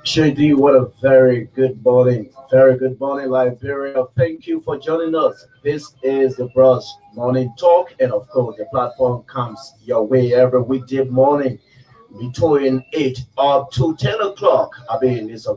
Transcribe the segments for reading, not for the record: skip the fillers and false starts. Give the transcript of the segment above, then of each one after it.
Shady, what a very good morning. Very good morning, Liberia. Thank you for joining us. This is the Bros Morning Talk, and of course, the platform comes your way every weekday morning between 8 up to 10 o'clock. I mean, it's a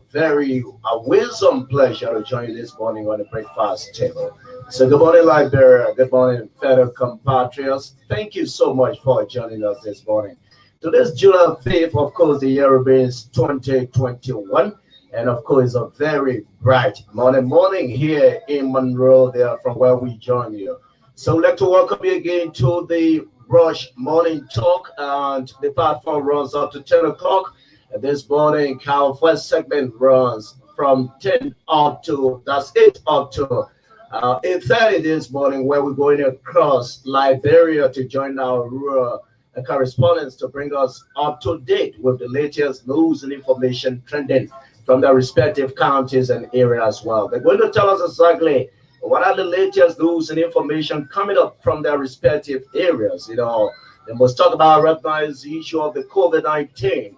wisdom pleasure to join you this morning on the breakfast table. So, good morning, Liberia. Good morning, fellow compatriots. Thank you so much for joining us this morning. Today's July 5th, of course, the year remains 2021. And of course, a very bright morning here in Monroe, there from where we join you. So, I'd like to welcome you again to the Rush Morning Talk. And the platform runs up to 10 o'clock. And this morning, our first segment runs from 10 up to, that's 8 up to 8:30 this morning, where we're going across Liberia to join our rural correspondents to bring us up to date with the latest news and information trending from their respective counties and areas as well. They're going to tell us exactly what are the latest news and information coming up from their respective areas. They must talk about recognize the issue of the COVID-19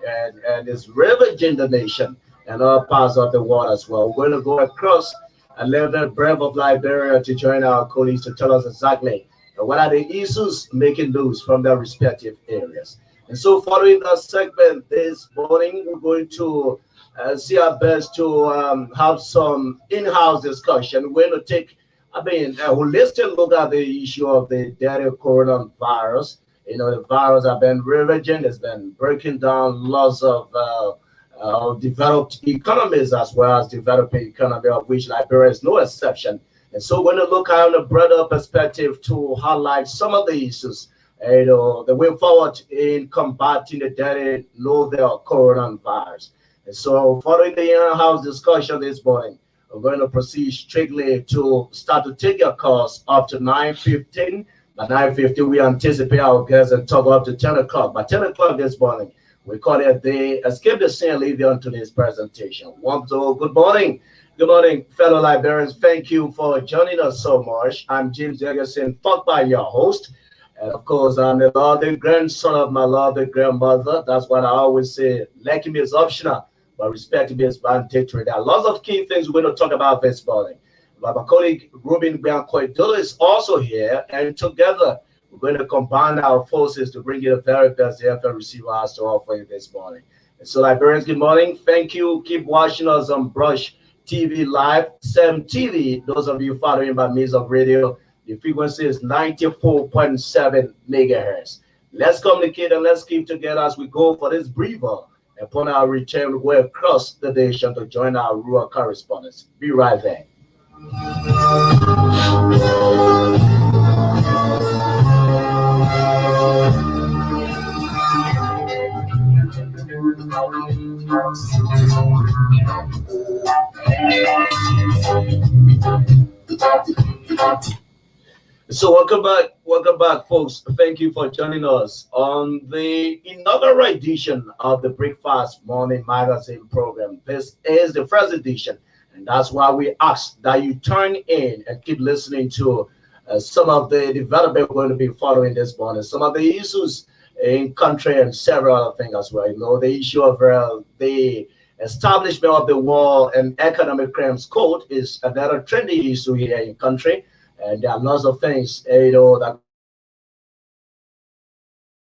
and its ravaging the nation and other parts of the world as well. We're going to go across a level breadth of Liberia to join our colleagues to tell us exactly what are the issues making news from their respective areas. And so, following that segment this morning, we're going to see our best to have some in-house discussion. We're going to take, a holistic look at the issue of the deadly coronavirus. The virus has been ravaging, it's been breaking down lots of developed economies as well as developing economy, of which Liberia is no exception. And so we're going to look at a broader perspective to highlight some of the issues, the way forward in combating the deadly novel coronavirus. And so following the in-house discussion this morning, we're going to proceed strictly to start to take your calls up to 9:15. By 9:50, we anticipate our guests and talk up to 10 o'clock. By 10 o'clock this morning, we call it the Escape the Scene and leave you on today's presentation. Good morning. Good morning, fellow Liberians. Thank you for joining us so much. I'm James Jefferson, talked by your host. And of course, I'm the lovely grandson of my lovely grandmother. That's what I always say. Liking me is optional, but respecting me is mandatory. There are lots of key things we're going to talk about this morning. But my colleague Ruben Biancoidolo is also here, and together we're going to combine our forces to bring you the very best the receiver has to offer you this morning. And so, Liberians, good morning. Thank you. Keep watching us on Brush TV Live, SEM TV. Those of you following by means of radio, the frequency is 94.7 megahertz. Let's communicate and let's keep together as we go for this breather. Upon our return, we go across the nation to join our rural correspondents. Be right there. So welcome back, folks. Thank you for joining us on the inaugural edition of the Breakfast Morning Magazine program. This is the first edition, and that's why we ask that you turn in and keep listening to some of the development we're going to be following this morning, some of the issues in country and several other things as well. The issue of the establishment of the War and Economic Crimes Code is another trendy issue here in country. And there are lots of things, that.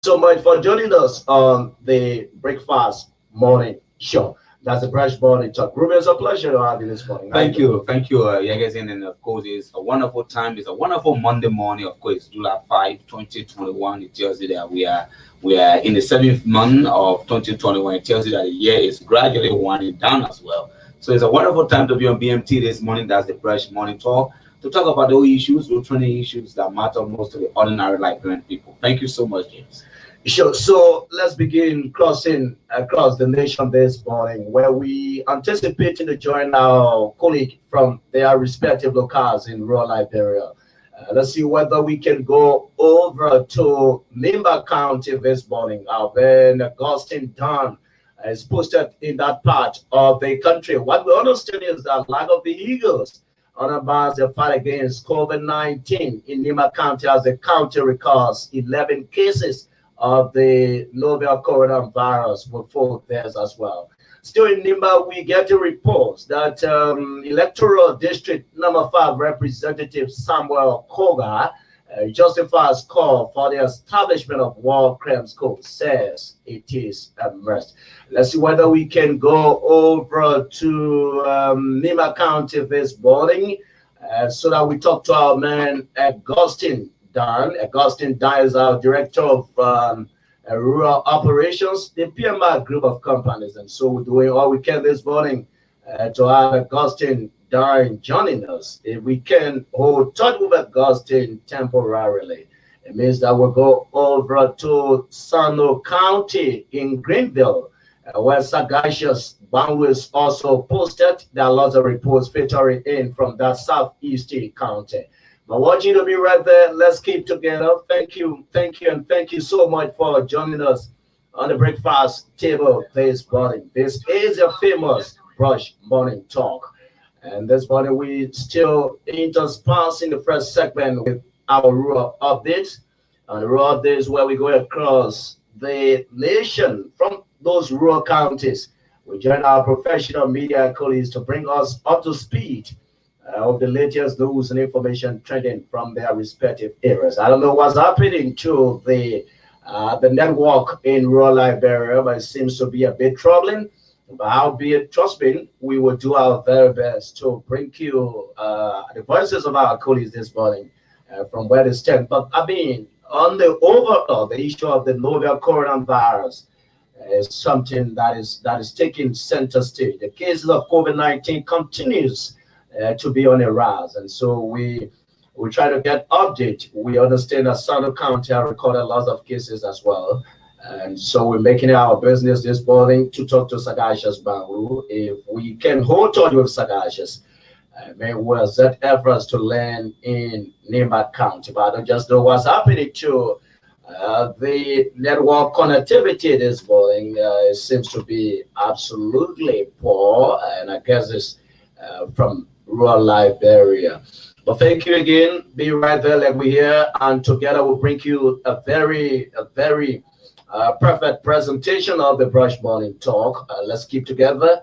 So much for joining us on the Breakfast Morning Show. That's the Brush Morning Talk. Ruben, it's a pleasure to have you this morning. Thank you, Yagazin, and of course, it's a wonderful time. It's a wonderful Monday morning. Of course, July 5, 2021. It tells you that we are in the 7th month of 2021. It tells you that the year is gradually winding down as well. So it's a wonderful time to be on BMT this morning. That's the Brush Morning Talk, to talk about those issues, those trending issues that matter most to the ordinary Liberian people. Thank you so much, James. Sure. So let's begin crossing across the nation this morning, where we anticipating to join our colleague from their respective locales in rural Liberia. Let's see whether we can go over to Limba County this morning. When Augustine Dunn is posted in that part of the country. What we understand is that lack of the Eagles on about the fight against COVID-19 in Lima County, as the county records 11 cases of the novel coronavirus with 4 deaths as well. Still in Nimba, we get a report that electoral district number 5 representative Samuel Koga justifies call for the establishment of War Crimes Code, says it is a must. Let's see whether we can go over to Nima County this morning so that we talk to our man Augustine Dunn. Augustine Dunn is our director of rural operations, the PMI group of companies. And so we're doing all we can this morning to have Augustine Dunn joining us. If we can hold touch with Augustine temporarily, it means that we'll go over to Sano County in Greenville, where Sagacious Banwu is also posted. There are lots of reports filtering in from that southeastern county. I want you to be right there. Let's keep together. Thank you, and thank you so much for joining us on the breakfast table this morning. This is a famous Brush Morning Talk. And this morning we still intersperse in the first segment with our rural updates. And the rural updates where we go across the nation from those rural counties. We join our professional media colleagues to bring us up to speed of the latest news and information trending from their respective areas. I don't know what's happening to the network in rural Liberia, but it seems to be a bit troubling. But albeit, trust me, we will do our very best to bring you the voices of our colleagues this morning from where they stand. But I mean, on the overall, the issue of the novel coronavirus is something that is taking center stage. The cases of COVID-19 continues to be on a rise, and so we try to get update. We understand that Sano County have recorded lots of cases as well, and so we're making it our business this morning to talk to Sagacious Banwu. If we can hold on with Sagacious, we'll set efforts to land in Nimba County, but I don't just know what's happening to the network connectivity this morning. It seems to be absolutely poor, and I guess it's from rural Liberia. But thank you again. Be right there like we're here, and together we'll bring you a very perfect presentation of the Brush Morning Talk. Let's keep together.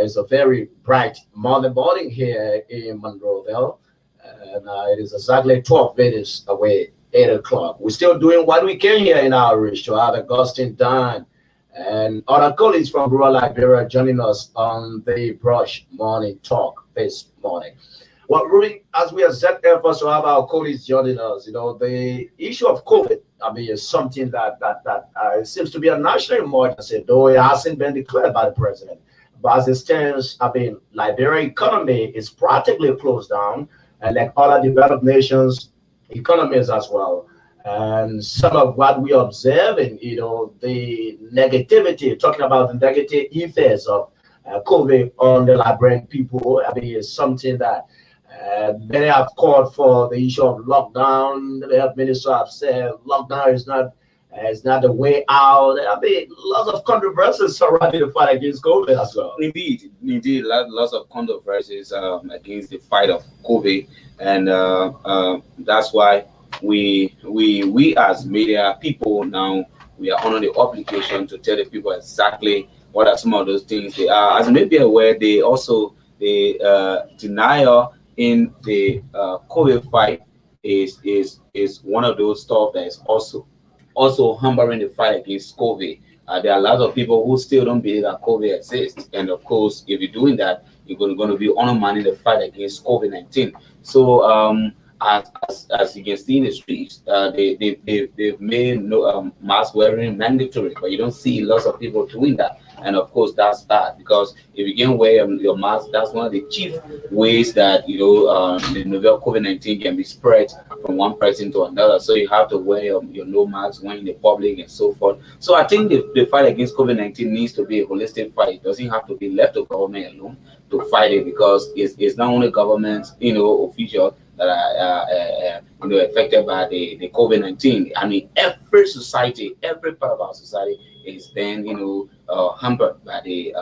It's a very bright morning here in Monroeville, and it is exactly 12 minutes away, 8 o'clock. We're still doing what we can here in our reach to have Augustine Dunn and other colleagues from rural Liberia joining us on the Brush Morning Talk this morning. Well, Rudy, as we have set efforts to have our colleagues joining us, the issue of COVID, I mean, is something that seems to be a national emergency, though it hasn't been declared by the president. But as it stands, I mean, Liberia economy is practically closed down, and like other developed nations, economies as well. And some of what we are observing, the negativity, talking about the negative effects of COVID on the Liberian people, I mean, is something that many have called for the issue of lockdown. The health minister have said lockdown is not the way out. I mean, lots of controversies surrounding the fight against COVID as well. Indeed, lots of controversies against the fight of COVID, and that's why we as media people now, we are under the obligation to tell the people exactly what are some of those things they are. As you may be aware, the denial in the COVID fight is one of those stuff that is also hampering the fight against COVID. There are a lot of people who still don't believe that COVID exists, and of course, if you're doing that, you're going to be undermining the fight against COVID-19. So as you can see in the streets, they've made mask wearing mandatory, but you don't see lots of people doing that. And of course, that's bad, because if you can wear your mask, that's one of the chief ways that the novel COVID-19 can be spread from one person to another. So you have to wear your no mask when in the public and so forth. So I think the fight against COVID-19 needs to be a holistic fight. It doesn't have to be left to government alone to fight it, because it's not only government officials that are affected by the COVID-19. I mean, every society, every part of our society is then hampered by the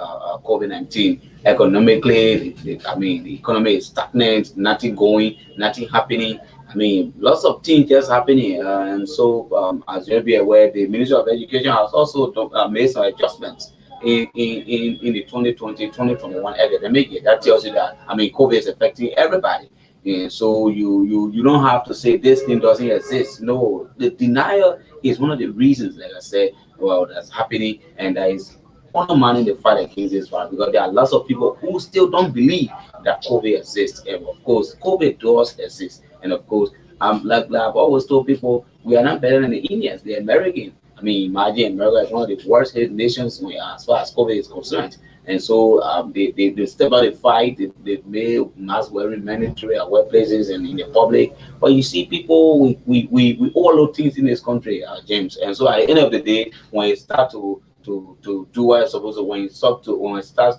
COVID-19. Economically, the economy is stagnant, nothing going, nothing happening. I mean, lots of things just happening, and so as you'll be aware, the Ministry of Education has also made some adjustments in the 2020-2021 academic year. That tells you that, I mean, COVID is affecting everybody. And so you don't have to say this thing doesn't exist. No, the denial is one of the reasons, like I said, well, that's happening, and that is undermining the fight against this virus, because there are lots of people who still don't believe that COVID exists. And of course, COVID does exist. And of course, like I've always told people, we are not better than the Indians, the American. I mean, imagine America is one of the worst hit nations as far as COVID is concerned. And so they step out the fight. They've made mask wearing mandatory at workplaces and in the public. But you see, people, we overload things in this country, James. And so at the end of the day, when it start to do what it's supposed to, when it starts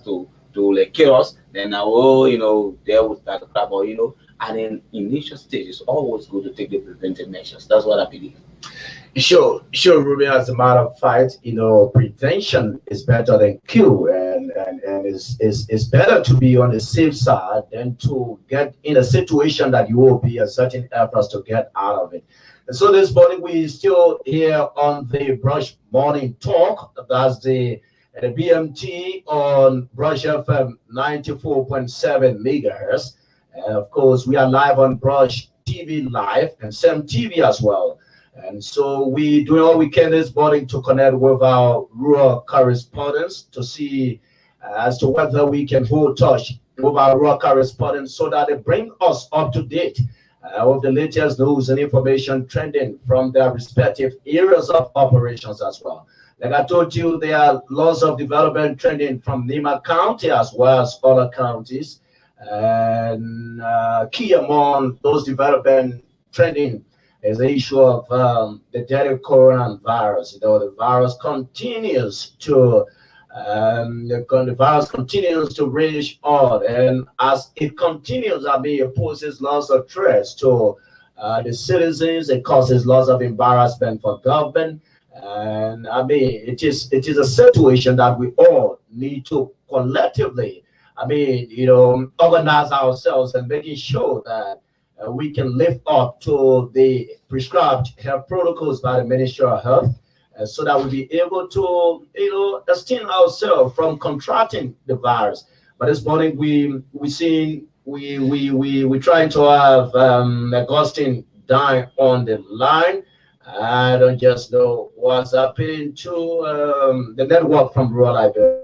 to like chaos, then now, oh, they will start to crap. Or at an initial stage, it's always good to take the preventive measures. That's what I believe. Sure, Ruby. As a matter of fact, prevention is better than cure, and it's better to be on the safe side than to get in a situation that you will be a certain efforts to get out of it. And so this morning we still here on the Brush Morning Talk. That's the BMT on Brush FM 94.7 megahertz, and of course we are live on Brush TV Live and Sam TV as well. And so we doing all we can this morning to connect with our rural correspondents to see as to whether we can hold touch with our rural correspondents so that they bring us up to date with the latest news and information trending from their respective areas of operations as well. Like I told you, there are lots of development trending from Nima County as well as other counties. And key among those development trending is the issue of the deadly coronavirus. The virus continues to the virus continues to rage on, and as it continues, I mean, it poses lots of threats to the citizens. It causes lots of embarrassment for government, and I mean, it is a situation that we all need to collectively, I mean, organize ourselves and making sure that we can live up to the prescribed health protocols by the Ministry of Health, so that we'll be able to, abstain ourselves from contracting the virus. But this morning we trying to have Augustine dying on the line. I don't just know what's happening to the network from rural Liberia.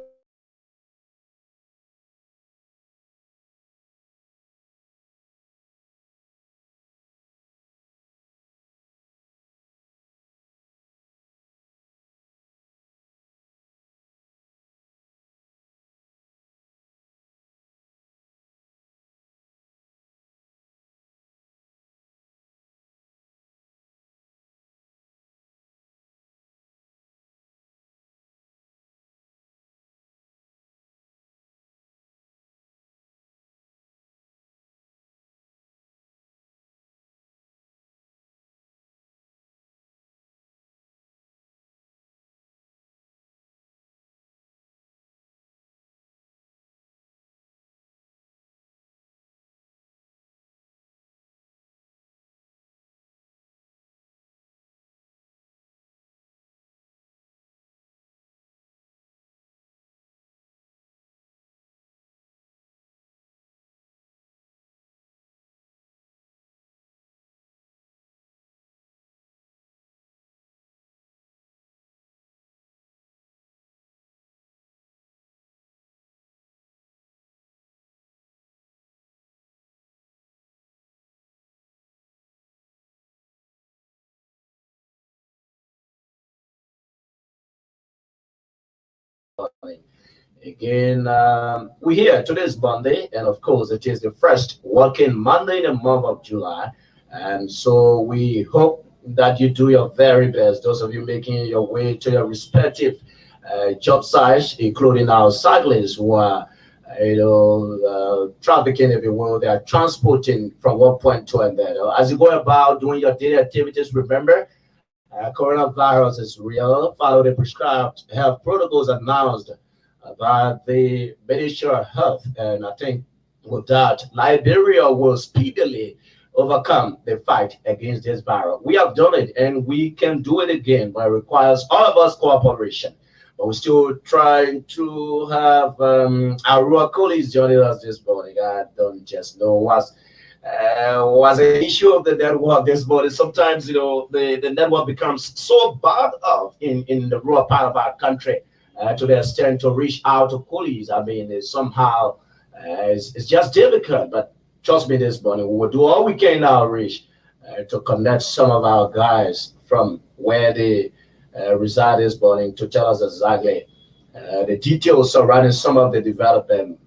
Again, we're here. Today's Monday, and of course, it is the first working Monday in the month of July. And so we hope that you do your very best. Those of you making your way to your respective job sites, including our cyclists who are, trafficking, if you will, they are transporting from one point to another. As you go about doing your daily activities, remember, coronavirus is real. Follow the prescribed health protocols announced by the Ministry of Health. And I think with that, Liberia will speedily overcome the fight against this virus. We have done it and we can do it again, but it requires all of us cooperation. but we're still trying to have our colleagues joining us this morning. I don't just know was an issue of the network this morning. Sometimes, the network becomes so bad off in the rural part of our country to the extent to reach out to police. I mean, it's just difficult. But trust me, this morning we will do all we can now, reach to connect some of our guys from where they reside this morning to tell us exactly the details surrounding some of the development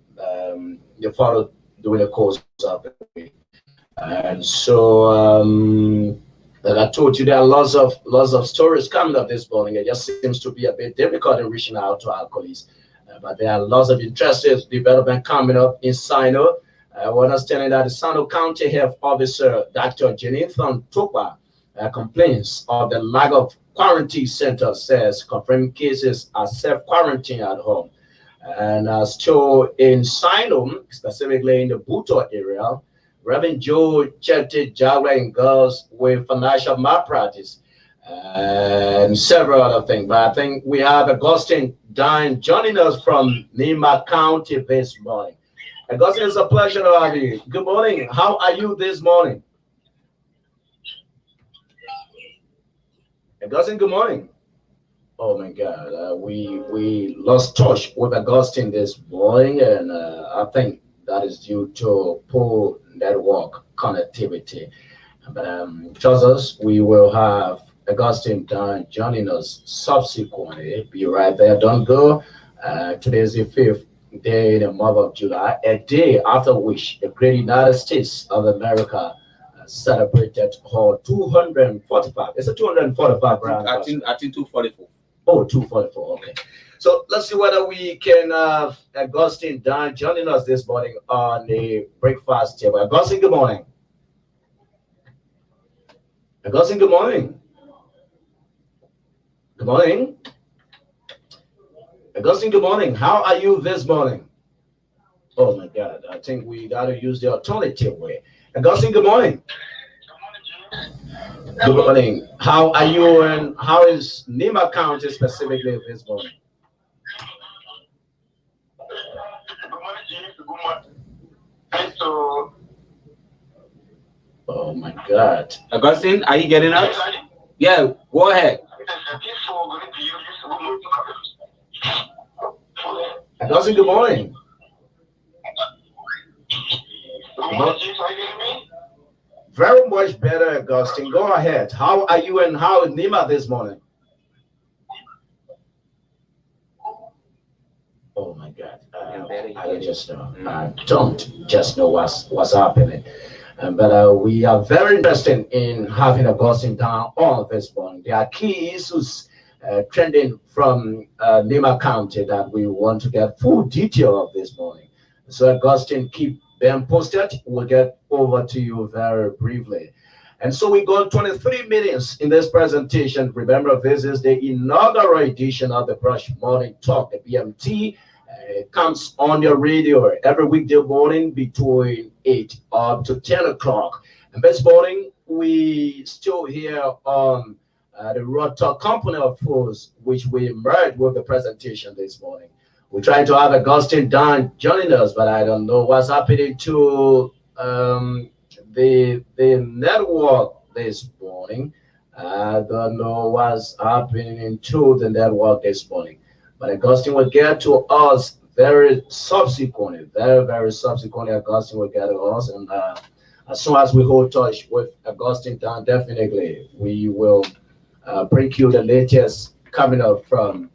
they followed during the course of the week. And so, like I told you, there are lots of stories coming up this morning. It just seems to be a bit difficult in reaching out to our colleagues. But there are lots of interesting development coming up in Sino. We're understanding that the Sino County Health Officer, Dr. Jenithan Topa, complains of the lack of quarantine centers, says confirmed cases are self-quarantine at home. And still in Sino, specifically in the Buto area, Reverend Joe Chetty juggling girls with financial malpractice and several other things. But I think we have Augustine Dine joining us from Nima County this morning. Augustine, it's a pleasure to have you. Good morning. How are you this morning? Augustine, good morning. Oh my God, we lost touch with Augustine this morning, and I think that is due to poor network connectivity. But trust us, we will have Augustine Dunn joining us subsequently. Be right there. Don't go. Today is the 5th day in the month of July, a day after which the great United States of America celebrated her 245. It's a 245 round. I think 244. Oh, 244. Okay. So let's see whether we can have Augustine Dunn joining us this morning on the breakfast table. Augustine, good morning. Augustine, good morning. Good morning. Augustine, good morning. How are you this morning? Oh my God, I think we got to use the alternative way. Augustine, good morning. Good morning. How are you, and how is Nima County specifically this morning? Oh my God. Augustine, are you getting us? Yeah, go ahead. Augustine, good morning. Very much better, Augustine. Go ahead. How are you, and how is Nima this morning? Oh my God. I just know. I don't just know what's happening. But we are very interested in having Augustine down on this morning. There are key issues trending from Nima County that we want to get full detail of this morning. So Augustine, keep them posted. We'll get over to you very briefly. And so we got 23 minutes in this presentation. Remember, this is the inaugural edition of the Brush Morning Talk, the BMT. It comes on your radio every weekday morning between 8 up to 10 o'clock. And this morning, we still here on the Road Talk Company of Foods, which we merged with the presentation this morning. We're trying to have Augustine Dunn joining us, but I don't know what's happening to the network this morning. I don't know what's happening to the network this morning. But Augustine will get to us very subsequently, very subsequently. Augustine will get to us, and as soon as we hold touch with Augustine Dunn, definitely we will bring you the latest coming up from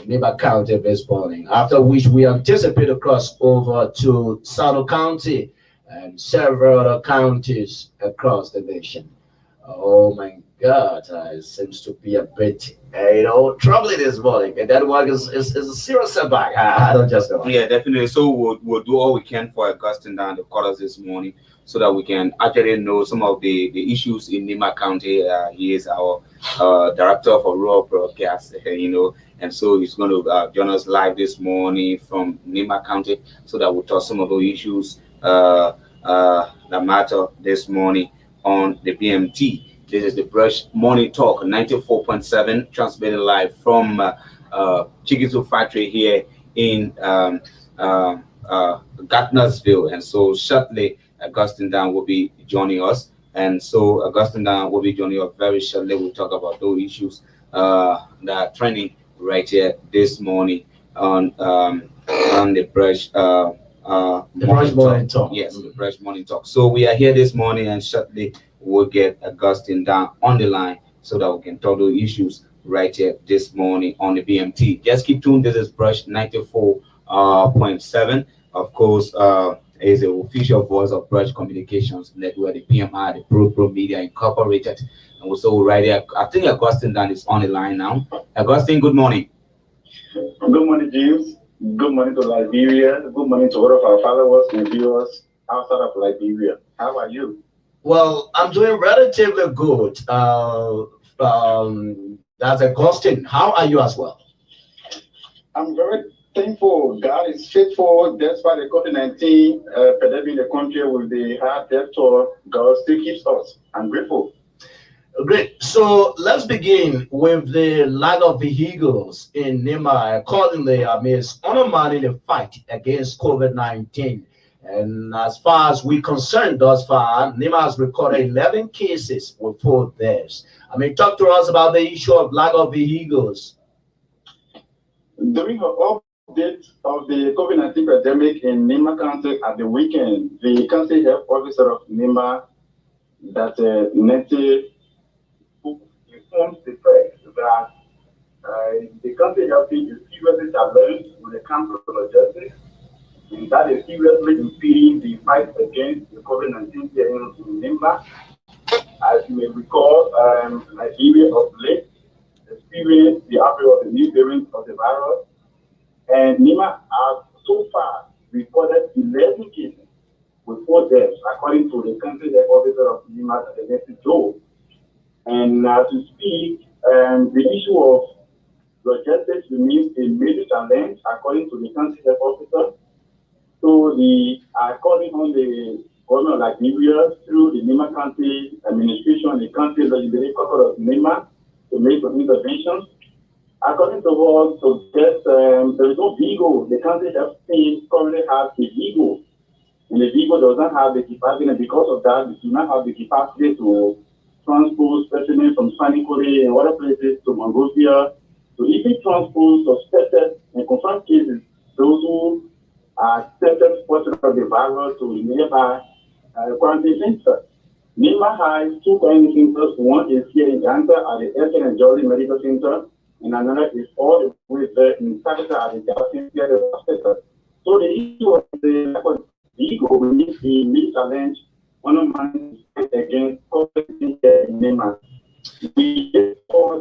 Nima County this morning. After which we anticipate a crossover to Sano County and several other counties across the nation. Oh my God, it seems to be a bit, troubling this morning. And that one is a serious setback. I don't just know. Yeah, definitely. So we'll do all we can for Augustine down the quarters this morning so that we can actually know some of the issues in Nima County. He is our director for rural broadcast, and so he's going to join us live this morning from Nima County so that we'll talk some of the issues that matter this morning on the BMT. This is the Brush Morning Talk 94.7, transmitting live from chicken soup factory here in Gardnersville. And so shortly, Augustine Dan will be joining us. And so Augustine Dan will be joining us very shortly. We'll talk about those issues that are trending right here this morning on the Brush The Brush Morning Talk. Yes, the Brush Morning Talk. So we are here this morning, and shortly we'll get Augustine Dan on the line so that we can talk those issues right here this morning on the BMT. Just keep tuned. This is Brush 94.7. Of course, is the official voice of Brush Communications Network, the PMI, the Pro Media Incorporated. And we're so right here. I think Augustine Dan is on the line now. Augustine, good morning. Good morning, James. Good morning to Liberia. Good morning to all of our followers and viewers outside of Liberia. How are you? Well, I'm doing relatively good. That's Augustine. How are you as well? I'm very thankful. God is faithful. Despite the COVID-19 pandemic in the country with the hard death toll, God still keeps us. I'm grateful. Great. So let's begin with the line of vehicles in Nima. Accordingly, it's undermining the fight against COVID-19. And as far as we're concerned thus far, Nima has recorded 11 cases with 4 deaths. Talk to us about the issue of lack of vehicles. During an update of the COVID-19 pandemic in Nima County at the weekend, the county health officer of Nima, that Nancy, informs the press that the country health team is seriously challenged with the council of logistics, and that is seriously impeding the fight against the COVID-19 here in Nima. As you may recall, Liberia of late experienced the outbreak of the new variant of the virus, and Nima has so far recorded 11 cases with 4 deaths, according to the country health officer of Nima, Nancy Joe. And as we speak, the issue of logistics remains a major challenge, according to the country health officer. So they are calling on the government of Liberia through the Nima County administration, the county legislative corps of Nima, to make some interventions. According to us, there is no vehicle. The country health team currently has a vehicle, and the vehicle does not have the capacity, and because of that, they do not have the capacity to transport specimens from Sanikore and other places to Monrovia, to even transport suspected and confirmed cases, those who are tested positive of the virus to nearby quarantine centers. Nima has 2 quarantine centers. One is here in Ganta at the Ethel and Jolly Medical Center, and another is all the way there in Sakata at the Jackson Hospital. So the issue of the vehicle will need a major challenge on a man against COVID-19 in Nima. We saw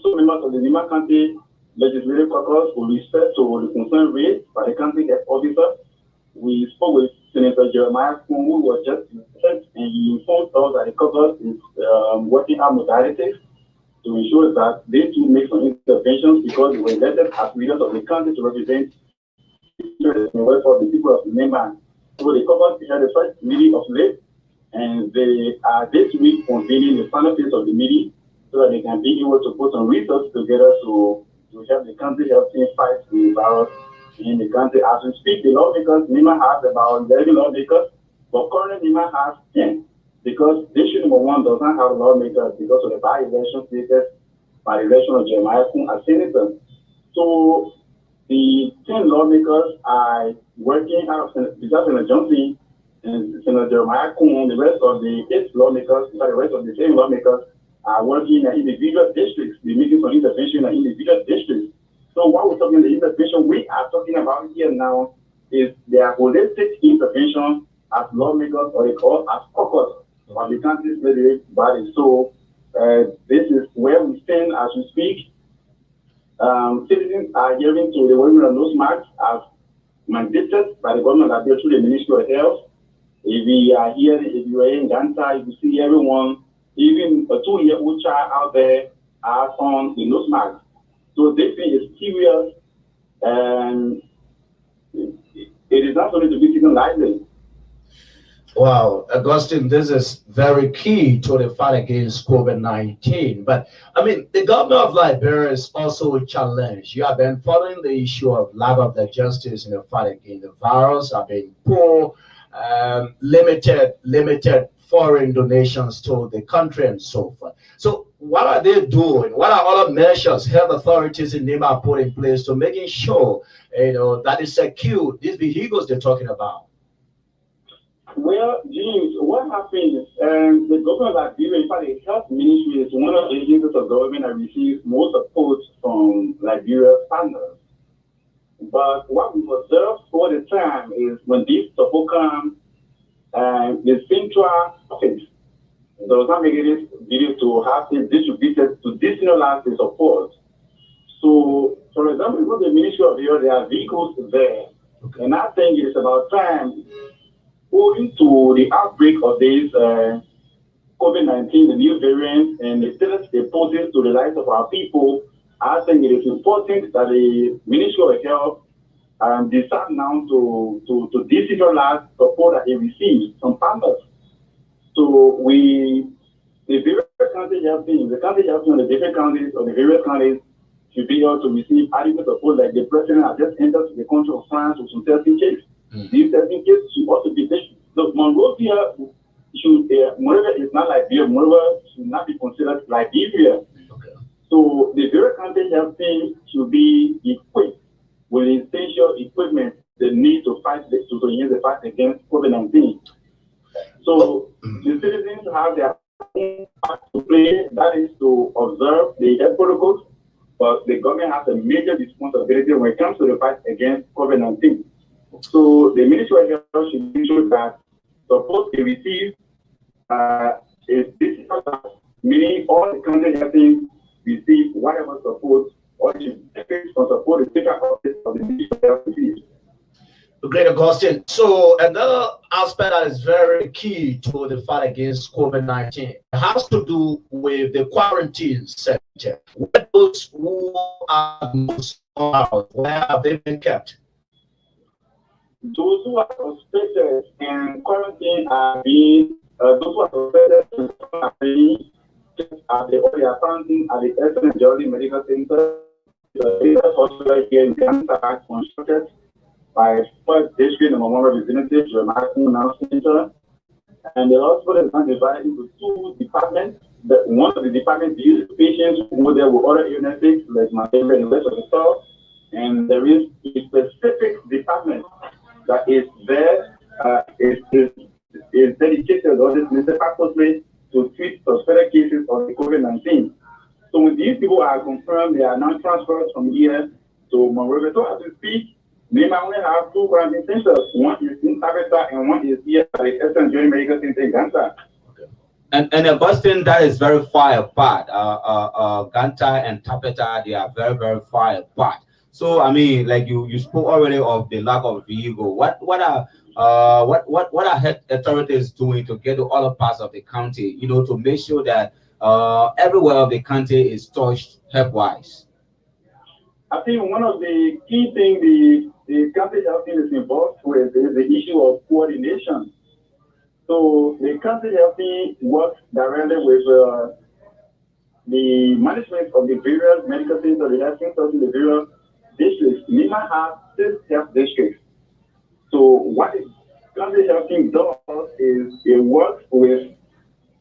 some members of the Nima County Legislative Caucus with respect to the concern raised by the county health officer. We spoke with Senator Jeremiah Kuhn, who was just elected, and he informed us that the caucus is working out modalities to ensure that they too make some interventions, because they were elected as leaders of the country to represent the work of the people of the Nima. So the caucus had the first meeting of late, and they are this week convening the final phase of the meeting so that they can be able to put some resources together to help the country health team fight the virus in the country. As we speak, the lawmakers, Nima has about 11 lawmakers, but currently Nima has 10, because district number 1 does not have lawmakers because of the by-election status by the election of Jeremiah Kuhn as senator. So the 10 lawmakers are working out of Senator Johnson and Senator Jeremiah Kuhn. The rest of the 8 lawmakers, the rest of the 10 lawmakers are working in individual districts. They're making some intervention in individual districts. So what we're talking about, the intervention we are talking about here now is their holistic intervention as lawmakers, or they call as caucus of the country's legislative body. So this is where we stand as we speak. Citizens are hearing to the women of those marks as mandated by the government of Liberia through the Ministry of Health. If we are here, if you are in Ganta, you see everyone, even a 2-year-old child out there are on the nose mask. So this thing is serious, and it is not going to be taken lightly. Wow, Augustine, this is very key to the fight against COVID-19. But I mean, the government of Liberia is also a challenge. You have been following the issue of lack of the justice in the fight against the virus, have been poor, limited foreign donations to the country and so forth. So what are they doing? What are other measures health authorities in NEMA are put in place to making sure that is secure these vehicles they're talking about? Well, James, what happened is the government of Liberia, in fact, the health ministry is one of the agencies of government that receives most support from Liberia's partners. But what we've observed all the time is when this support comes, the central office does not make it video to have it distributed to disenroll the support. So, for example, with the Ministry of Health, there are vehicles there. Okay. And I think it's about time, owing to the outbreak of this COVID-19, the new variant, and the status it poses to the lives of our people, I think it is important that the Ministry of Health decide now to decentralize support that it receives from partners. So the various countries helping, the country helping on the different counties or the various counties should be able to receive adequate support. Like the president has just entered the country of France with some testing kits. These testing kits should also be taken. So Monrovia Monrovia is not Liberia. Monrovia should not be considered Liberia. Okay. So the various countries helping should be equipped with essential equipment they need to fight to use the fight against COVID-19. So the citizens have their own part to play, that is to observe the health protocols, but the government has a major responsibility when it comes to the fight against COVID-19. So the Ministry of Health should ensure that support they receive is digital, meaning all the countries helping receive whatever support or should benefit from support the central office of the Ministry of Health receives. Great, Augustine. So another aspect that is very key to the fight against COVID-19 has to do with the quarantine center. Where those who are most out, where have they been kept? Those who are suspected in quarantine are being those who are suspected are being kept at the quarantine at the Eastern Georgia Medical Center, the hospital here in Kansas, constructed by first district and one representative, Jamaican Center. And the hospital is now divided into two departments. One of the departments deals with patients who there with other illnesses like malaria and the rest of the stuff. And there is a specific department that is there, is dedicated or this purposely to treat suspected cases of the COVID-19. So when these people are confirmed, they are now transferred from here to Monrovia. So as we speak, they might only have two quarantine centers. One is in Tabitha and one is here at the Eastern Georgia Medical Center in Ganta. And Augustine, that is very far apart. Ganta and Tabitha, they are very, very far apart. So I mean, like you spoke already of the lack of vehicle. What are health authorities doing to get to other parts of the county? To make sure that everywhere of the county is touched health-wise. I think one of the key things the county health team is involved with is the issue of coordination. So the county health team works directly with the management of the various medical centers, the health centers in the various districts. We might have 6 health districts. So what the county health team does is it works with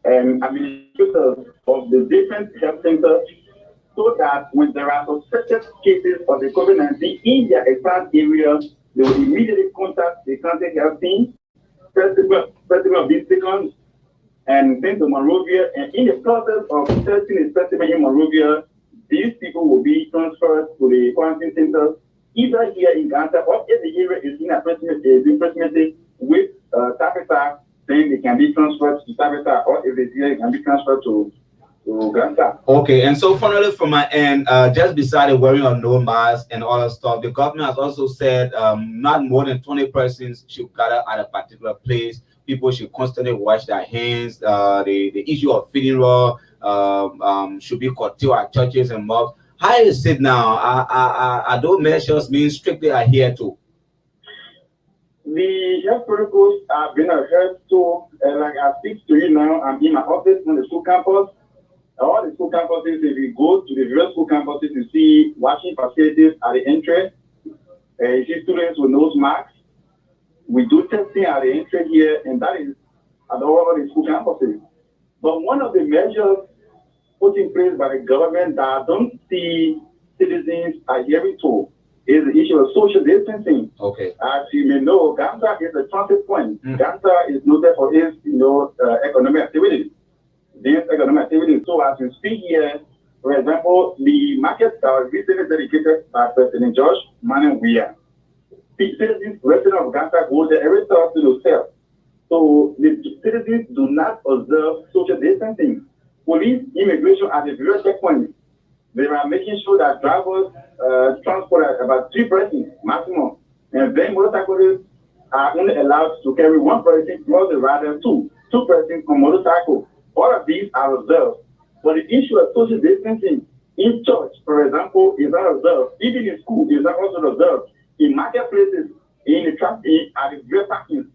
administrators of the different health centers so that when there are suspected cases of the COVID-19 in their exact area, they will immediately contact the county health team, specimen of these specimens, and send to Monrovia. And in the process of testing a specimen in Monrovia, these people will be transferred to the quarantine center, either here in Ganta or if the area is in approximately with Tabitha, then they can be transferred to Tabitha, or if it's here, it can be transferred to Ganta. Okay, and so finally from my end, just beside the wearing of no mask and all that stuff, the government has also said not more than 20 persons should gather at a particular place. People should constantly wash their hands. The issue of feeding raw should be curtailed at churches and mosques. How is it now? Are those measures being strictly adhered to? The health protocols have been adhered to, like I speak to you now, I'm in my office on the school campus. All the school campuses, if you go to the various school campuses, you see washing facilities at the entry. You see students with nose masks. We do testing at the entry here, and that is at all the school campuses. But one of the measures put in place by the government that I don't see citizens adhering to is the issue of social distancing. Okay. As you may know, Ghana is a transit point. Ghana is noted for its, economic activity. So as we speak here, for example, the markets that are recently dedicated by President George Manuel Weah. Citizens, residents of Ghana go there every Thursday to sell. So the citizens do not observe social distancing. Police, immigration at the various checkpoints, they are making sure that drivers transport about 3 persons maximum. And then motorcyclists are only allowed to carry 1 person plus the rider 2 persons on motorcycle. All of these are observed. But the issue of social distancing in church, for example, is not observed. Even in school, is not also observed. In marketplaces, in the traffic, at the great parking,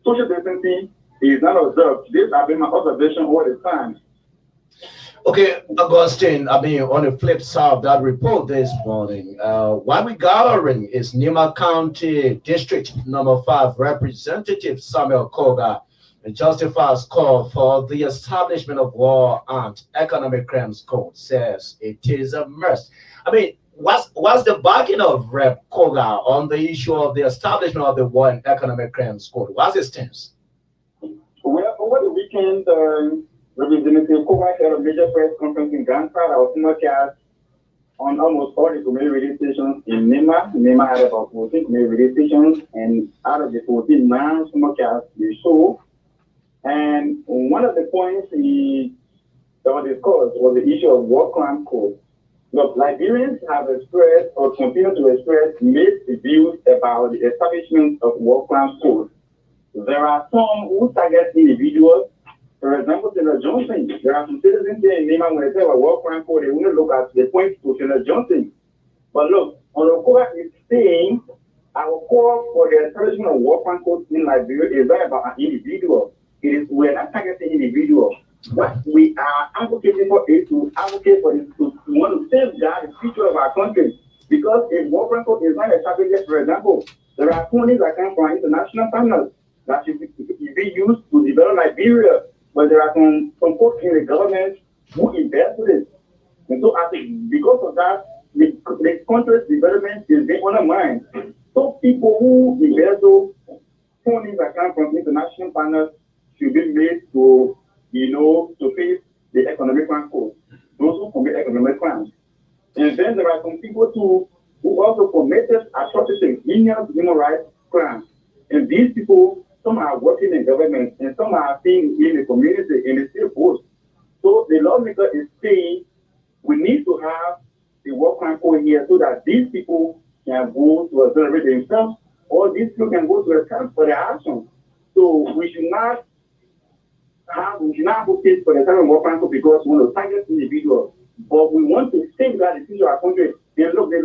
social distancing is not observed. This has been my observation all the time. Okay, Augustine, on the flip side of that report this morning, what we gathering is Nima County District Number 5 Representative Samuel Koga justifies call for the establishment of War and Economic Crimes Code, says it is a must. What's the backing of Rep Koga on the issue of the establishment of the War and Economic Crimes Code? What's his stance? Well, over the weekend, Representative Koga held a major press conference in Ghana that was simulcast on almost all the community radio stations in Nima. Nima had about 14 community radio stations, and out of the 14, 9 simulcast the show. And one of the points that was discussed was the issue of war crime code. Look, Liberians have expressed or continue to express mixed views about the establishment of war crime code. There are some who target individuals. For example, Senator Johnson, there are some citizens here in Nima when they say about war crime code, they want to look at the point to Senator Johnson. But look, Onokoa is saying our call for the establishment of war crime code in Liberia is not about an individual. We're not targeting individuals. What we are advocating for is to advocate for this, to want to safeguard the future of our country. Because if war crime code is not established, for example, there are companies that come from international partners that should be used to develop Liberia, but there are some folks in the government who invest in it. And so I think because of that, the country's development is being undermined. So people who invest those companies that come from international partners should be made to, to face the economic crime code, those who commit economic crimes. And then there are some people too who also committed atrocities, human rights crimes. And these people, some are working in government and some are being in the community, in the state post. So the lawmaker is saying we need to have the war crime code here so that these people can go to exonerate themselves, or these people can go to account for their actions. So we should not advocate for the time of war crime code because we want to target individuals, but we want to safeguard the future of our country. And look, the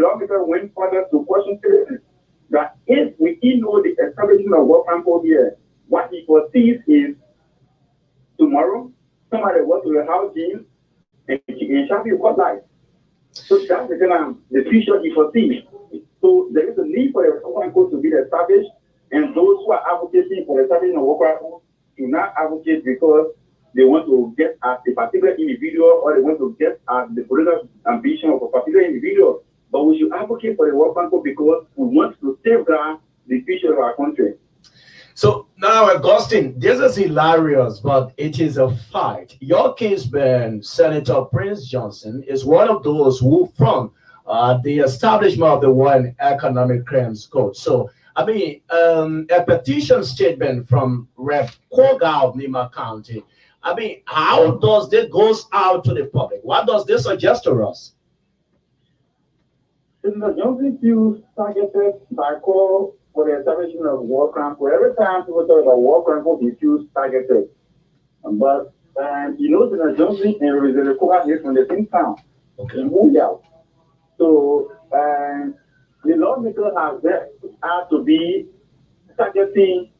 lawmaker went further to question citizens that if we know the establishment of war crime code here, what he foresees is tomorrow somebody wants to the house James and shall be cut life. So that's the future he foresees. So there is a need for the war crime code to be established, and those who are advocating for the establishment of war crime code do not advocate because they want to get at a particular individual or they want to get at the political ambition of a particular individual. But we should advocate for the war crime code because we want to safeguard the future of our country. So now, Augustine, this is hilarious, but it is a fact. Your kinsman, Senator Prince Johnson, is one of those who from the establishment of the War and Economic Crimes Code. So, a petition statement from Rep. Koga of Nima County. How does this goes out to the public? What does this suggest to us? Senator Johnson feels targeted by call for the establishment of war crime code. Every time people talk about war crime code, he feels targeted. But Senator Johnson and Representative Koga is from the same town, in Muyao. So the lawmaker has to be targeting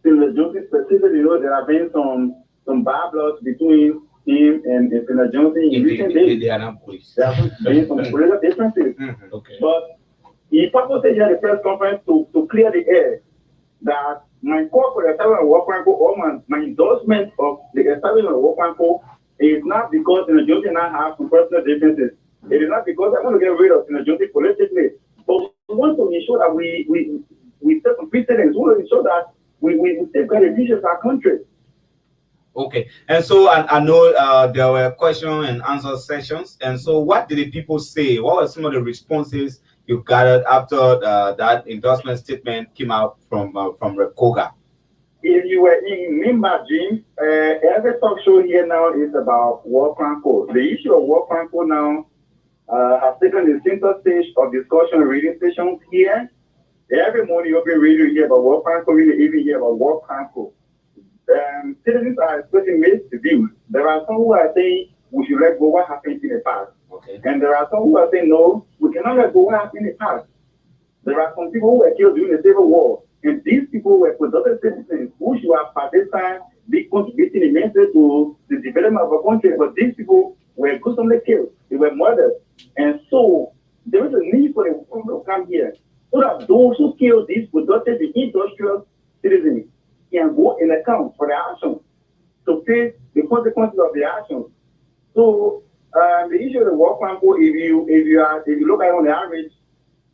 Senator Johnson specifically. You know, there have been some bad blood between him and Senator Johnson in recent days. They are not police. There have been some political differences. Okay. But he purposely had a press conference to clear the air that my call for the establishment of World Franco or my endorsement of the establishment of World Franco is not because Senator Johnson and I have some personal differences. It is not because I want to get rid of Senator Johnson politically, but we want to ensure that we set some precedents. We want to ensure that we safeguard the future of our country. Okay, and so I know there were question and answer sessions, and so what did the people say? What were some of the responses you gathered after that endorsement statement came out from Rekoga? If you were in Nimba, James, every talk show here now is about World Franco. The issue of World Franco now has taken the center stage of discussion radio stations here. Every morning you open radio, you hear about World Franco, you even hear about World Franco. Citizens are expressing mixed views. There are some who are saying we should let go what happened in the past. Okay. And there are some who are saying no, we cannot let go what happened in the past. There are some people who were killed during the Civil War. And these people were productive citizens who should have by this time be contributing immensely to the development of a country. But these people were gruesomely killed. They were murdered. And so there is a need for the world to come here so that those who killed these productive and industrial citizens can go in account for their actions, to face the consequences of their actions. So the issue of the World Council, if you look at it on the average,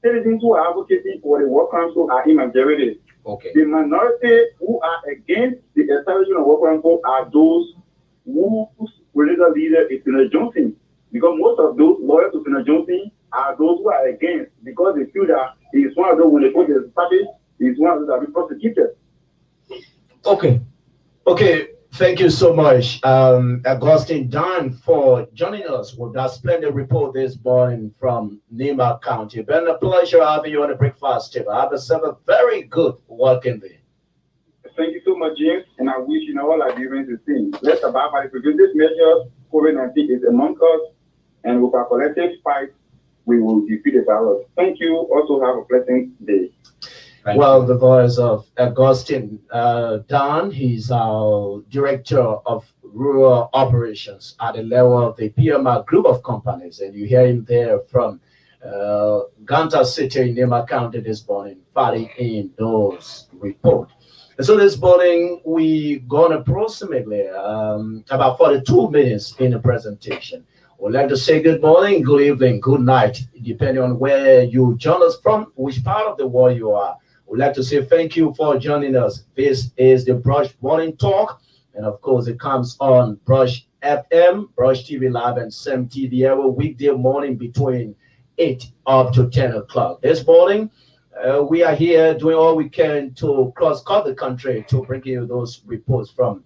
citizens who are advocating for the World Council are in majority. Okay. The minority who are against the establishment of World Council are those whose political leader is Senator Johnson. Because most of those loyal to Senator Johnson are those who are against, because they feel that he is one of those, when they go to the party, he is one of those that will be prosecuted. Okay. Thank you so much, Augustine Dunn, for joining us with that splendid report this morning from Nimba County. Been a pleasure having you on the breakfast table. Have yourself a very good working day. Thank you so much, James, and I wish you all Liberians the same. Let's abide by the preventive measures. COVID-19 is among us, and with our collective fight, we will defeat the virus. Thank you. Also, have a pleasant day. Well, the voice of Augustine Dunn, he's our Director of Rural Operations at the level of the PMR Group of Companies. And you hear him there from Ganta City in Nimba County this morning, fighting in those reports. And so this morning, we gone approximately about 42 minutes in the presentation. We'd like to say good morning, good evening, good night, depending on where you join us from, which part of the world you are. We'd like to say thank you for joining us. This is the Brush Morning Talk. And of course, it comes on Brush FM, Brush TV Live, and SEM TV every weekday morning between 8 up to 10 o'clock. This morning, we are here doing all we can to cross-cut the country to bring you those reports from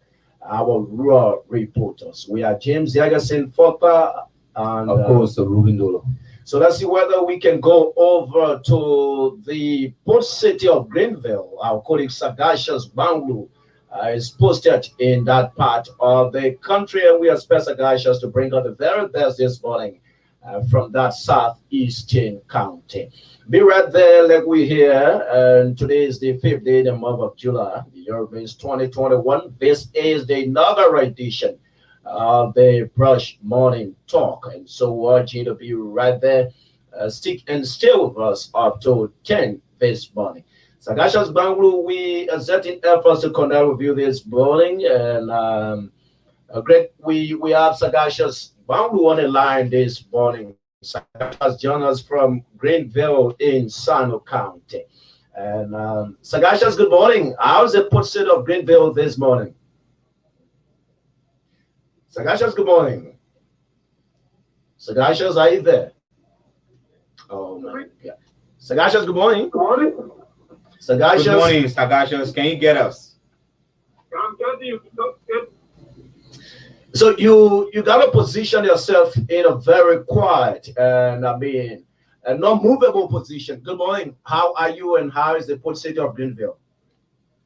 our rural reporters. We are James Yagasin Fopa and of course, Ruben Dolo. So let's see whether we can go over to the port city of Greenville. Our colleague Sagacious Banglu is posted in that part of the country, and we expect Sagacious to bring out the very best this morning from that southeastern county. Be right there, like we hear. And today is the 5th day in the month of July. The year means 2021. This is the inaugural edition of the Brush Morning Talk. And so we urge you to be right there. Stick and stay with us up to 10 this morning. Sagacious Banglu, we are setting efforts to conduct with you this morning. And we have Sagacious Banglu on the line this morning. Sagacious joined us from Greenville in Sano County. And Sagacious, good morning. How's the port city of Greenville this morning? Sagacious, good morning. Sagacious, are you there? Oh, my God. Sagacious, good morning. Good morning. Sagacious. Good morning, Sagacious. Can you get us? I'm telling you. So you got to position yourself in a very quiet and a non-movable position. Good morning. How are you and how is the port city of Greenville?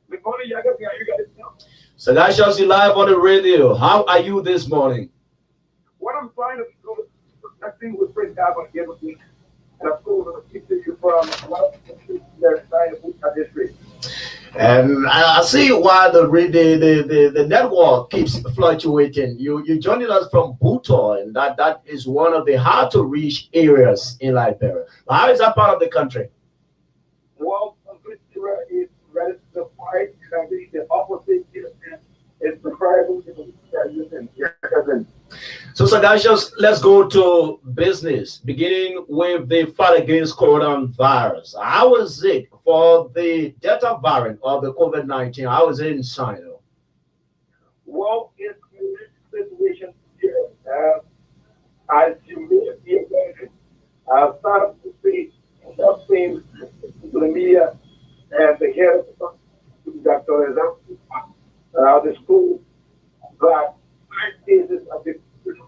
Good morning, you guys know. Sagacious, you live on the radio. How are you this morning? What I'm trying to do is protecting with Prince God by the end of the week. and of course, keep you from one their district. And I see why the network keeps fluctuating. You joining us from Buto, and that is one of the hard to reach areas in Liberia. How is that part of the country? Well, Victoria is ready to fight, and I think the opposite is preferable to the cousin. So, Sagashas, let's go to business, beginning with the fight against coronavirus. How was it for the Delta variant of the COVID-19? How was it in China? Well, it's a situation here. As you may be aware, I've started to see something to the media and the head of Dr. the school that 5 cases of the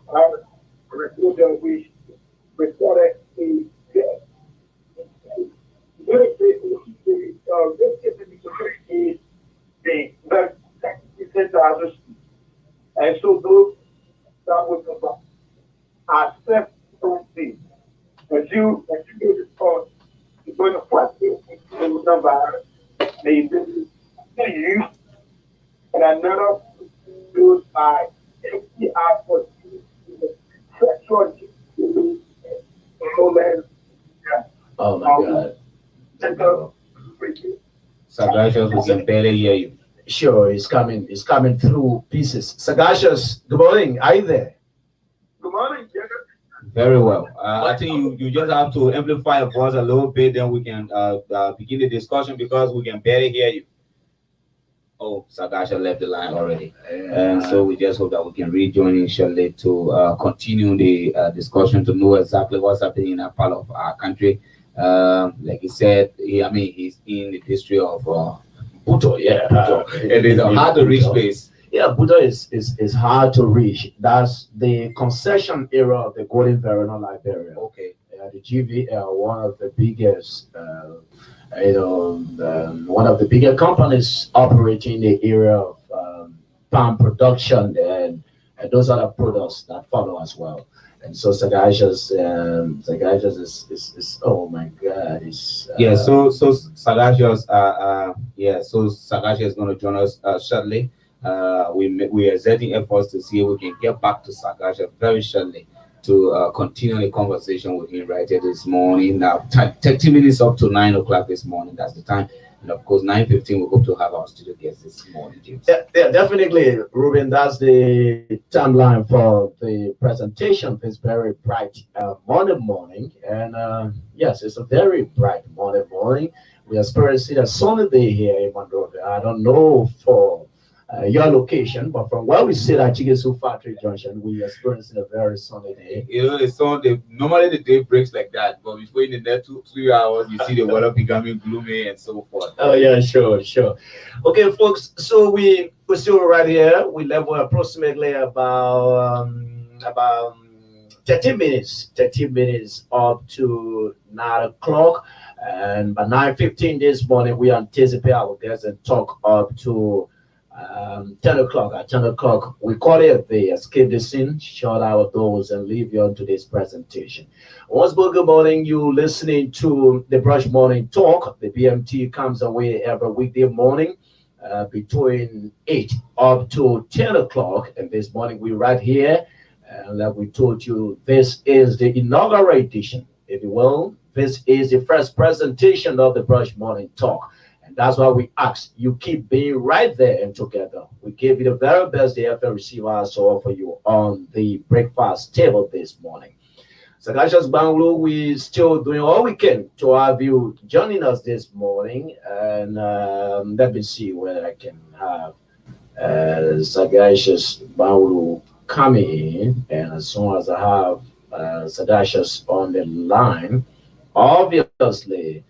virus recorded which reported a death. This case in the community is the centers, and so those that would accept something. As you get this point, you're going to fight the virus, they use, and another used by STI for sexual romance. Oh my God. Center. Sagashas, we can barely hear you. Sure, it's coming through pieces. Sagashas, good morning. Are you there? Good morning, Jacob. Very well. I think you just have to amplify your voice a little bit, then we can begin the discussion because we can barely hear you. Oh, Sagasha left the line already. And so we just hope that we can rejoin in shortly to continue the discussion to know exactly what's happening in that part of our country. Like he said, he's in the district of Buto, yeah. it is a hard to reach place. Yeah, Buto is hard to reach. That's the concession area of the Golden Verona Liberia. Okay. The GVL, one of the biggest, one of the bigger companies operating in the area of palm production and those other products that follow as well. And so Sagajas is oh my God, it's Yeah, so Sagashas so Sagasha is going to join us shortly. We are exerting efforts to see if we can get back to Sagasha very shortly to continue the conversation with him right here this morning. Now, 30 minutes up to 9 o'clock this morning. That's the time. And of course, 9:15, we hope to have our studio guests this morning, James. Yeah, definitely, Ruben. That's the timeline for the presentation this very bright Monday morning. And yes, it's a very bright Monday morning. We are experiencing a sunny day here in Monrovia. I don't know for your location, but from where we sit at Chigesu Factory Junction, we are experiencing a very sunny day. Normally the day breaks like that, but before in the next 2 hours, you see the weather becoming gloomy and so forth. Oh yeah, sure. Okay, folks. So we're still right here. We level approximately about 30 minutes. 30 minutes up to 9 o'clock, and by 9:15 this morning, we anticipate our guests and talk up to 10 o'clock. At 10 o'clock, we call it the escape the scene, shut our doors, and leave you on today's presentation. Once more, good morning. You listening to the Brush Morning Talk. The BMT comes away every weekday morning between 8 up to 10 o'clock. And this morning, we're right here. And like we told you, this is the inaugural edition, if you will. This is the first presentation of the Brush Morning Talk. That's why we ask you keep being right there and together. We give you the very best the FM receiver has to offer you on the breakfast table this morning. So that's just Banglu. We're still doing all we can to have you joining us this morning. And let me see whether I can have Sagacious Banglu coming in. And as soon as I have Sagacious on the line, obviously,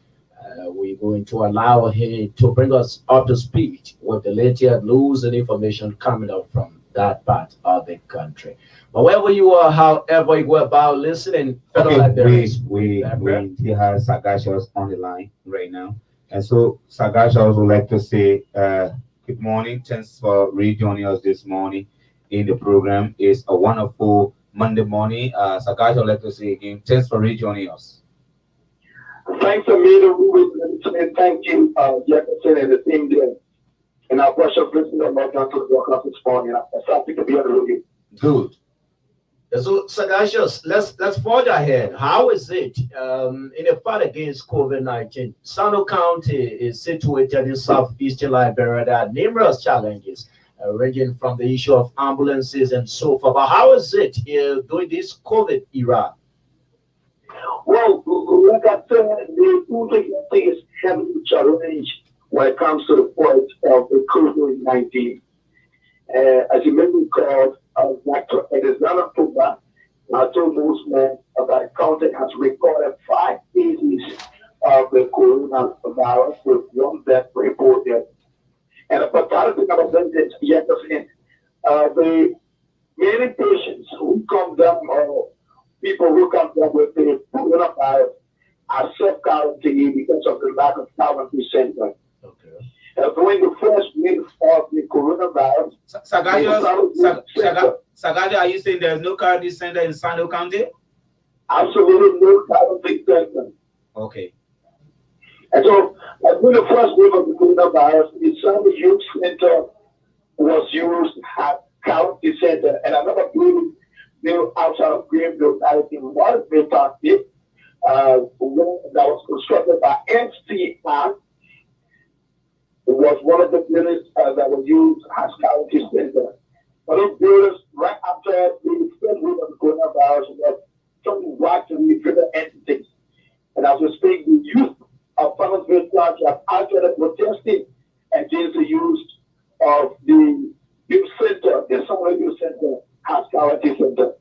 we're going to allow him to bring us up to speed with the latest news and information coming up from that part of the country. But wherever you are, however you go about listening, we have Sagashas on the line right now. And so Sagashas would like to say good morning. Thanks for rejoining us this morning in the program. It's a wonderful Monday morning. Sagashas would like to say again, thanks for rejoining us. Thanks, Amir. We will say thank you, Jefferson and the team there. And our worship president, Lord God, to the broadcast this morning. I'm happy to be able to Good. So, Sagacious, let's forge ahead. How is it in a fight against COVID-19? Sano County is situated in southeastern Liberia. There are numerous challenges ranging from the issue of ambulances and so forth. But how is it during this COVID era? Well, like I said, the food agency is heavily challenged when it comes to the point of the COVID-19. As you may recall, Dr. Alexander Tuba, I told most men that the county has recorded 5 cases of the coronavirus with one death reported. And the fatality number is yet to see. The many patients who come down or people who come down with the coronavirus are self-quarantined because of the lack of quarantine center. Okay. During the first wave of the coronavirus, Sagajo, are you saying there's no quarantine center in Sando County? absolutely no quarantine center. Okay. And so, during the first wave of the coronavirus, the Sando Youth Center was used as quarantine center, and another building built outside of Greenville, California, was built on it, that was constructed by NCI. It was one of the buildings that was used as quarantine center. But those buildings, right after the first wave of the coronavirus, was something back to the different entities. And as we speak, the youth of Farmersville County have actually protested against the use of the youth center, the summer youth center, as quarantine center.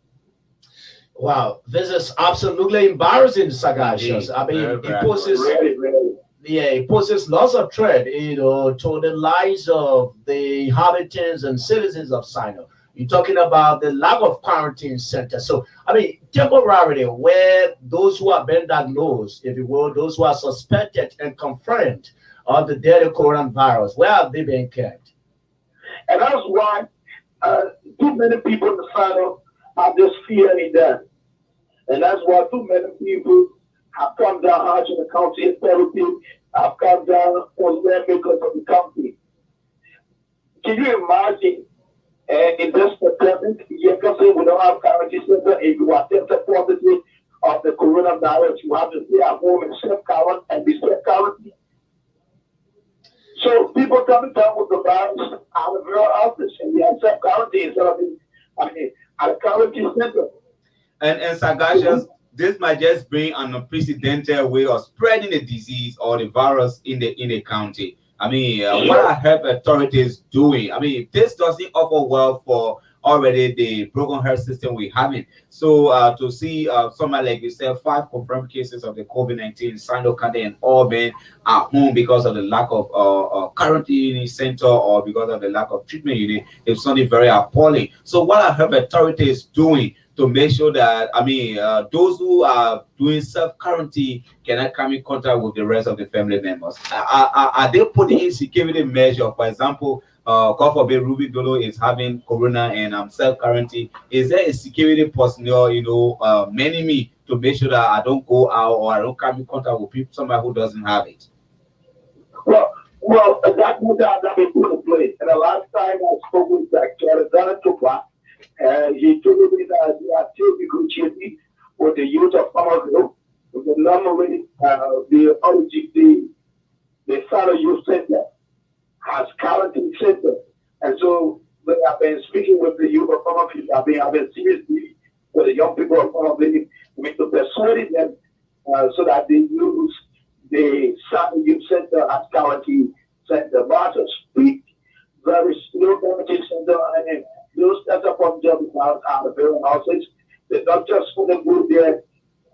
Wow, this is absolutely embarrassing, Sagacious. I mean, Very, it very poses Really, really. yeah, it poses lots of threat, to the lives of the inhabitants and citizens of Sino. You're talking about the lack of quarantine center. So, I mean, temporarily, where those who have been diagnosed, if you will, those who are suspected and confirmed of the deadly coronavirus, where have they been kept? And that's why too many people in the Sino have this fear in them. And that's why too many people have come down out of the county authority, have come down on their because of the county. Can you imagine in this pandemic, you can say we don't have quarantine center, if you are tested positive of the coronavirus, you have to stay at home and self-quarantine and be self-quarantine. So people coming down with the virus out of their office and we have self-quarantine instead of at a quarantine center. And Sagacious, this might just bring an unprecedented way of spreading the disease or the virus in the county. I mean, what are health authorities doing? I mean, this doesn't offer well for already the broken health system we're having. So to see somebody like you said, 5 confirmed cases of the COVID-19 in Sando County and all been at home because of the lack of quarantine center or because of the lack of treatment unit, it's something very appalling. So what are health authorities doing to make sure that, I mean, those who are doing self-quarantine cannot come in contact with the rest of the family members? Are they putting in security measure? For example, God forbid Ruby Dolo is having corona and self-quarantine. Is there a security personnel, manning me to make sure that I don't go out or I don't come in contact with people, somebody who doesn't have it? Well, that would have been put in place. And the last time I spoke with Dr. Alexander Tupa, he told me that they are still negotiating with the youth of Farmersville, with the normally the Sano Youth Center has quarantine center. And so they have been speaking with the youth of Farmersville, have been seriously with the young people of Farmersville, to persuade them so that they use the Sano Youth Center as quarantine center. But to speak, there is no quarantine center and those that are from job out of their houses. The doctors for them go there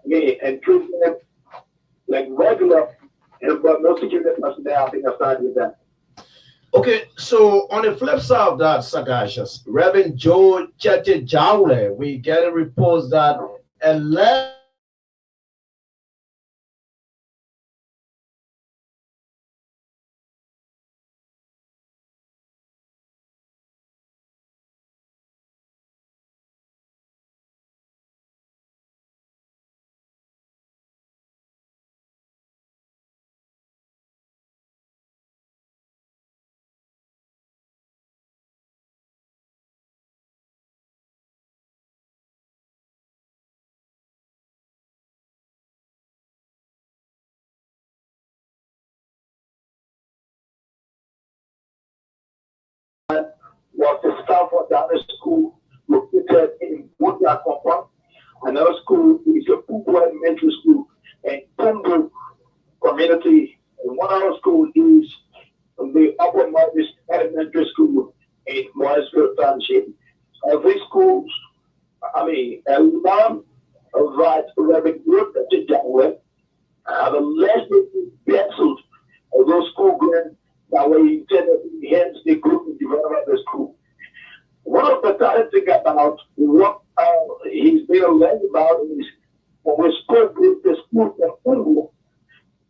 and treat them like regular, but no security personnel have been assigned with them. Okay, so on the flip side of that, Sagacious, Reverend Joe Chete Jaule, we get a report that 11 was the Stanford Daniel School located in Woodland Compound. Another school is a Pugu Elementary School in Pumbu community. And one other school is the Upper Morris Elementary School in Morrisville Township. Every school, Imam right Reverend Wilton Jawle have allegedly penciled those school grants that were intended to enhance the group and develop the school. One of the things about what he's been alleged about is when we spoke with the school in Congo,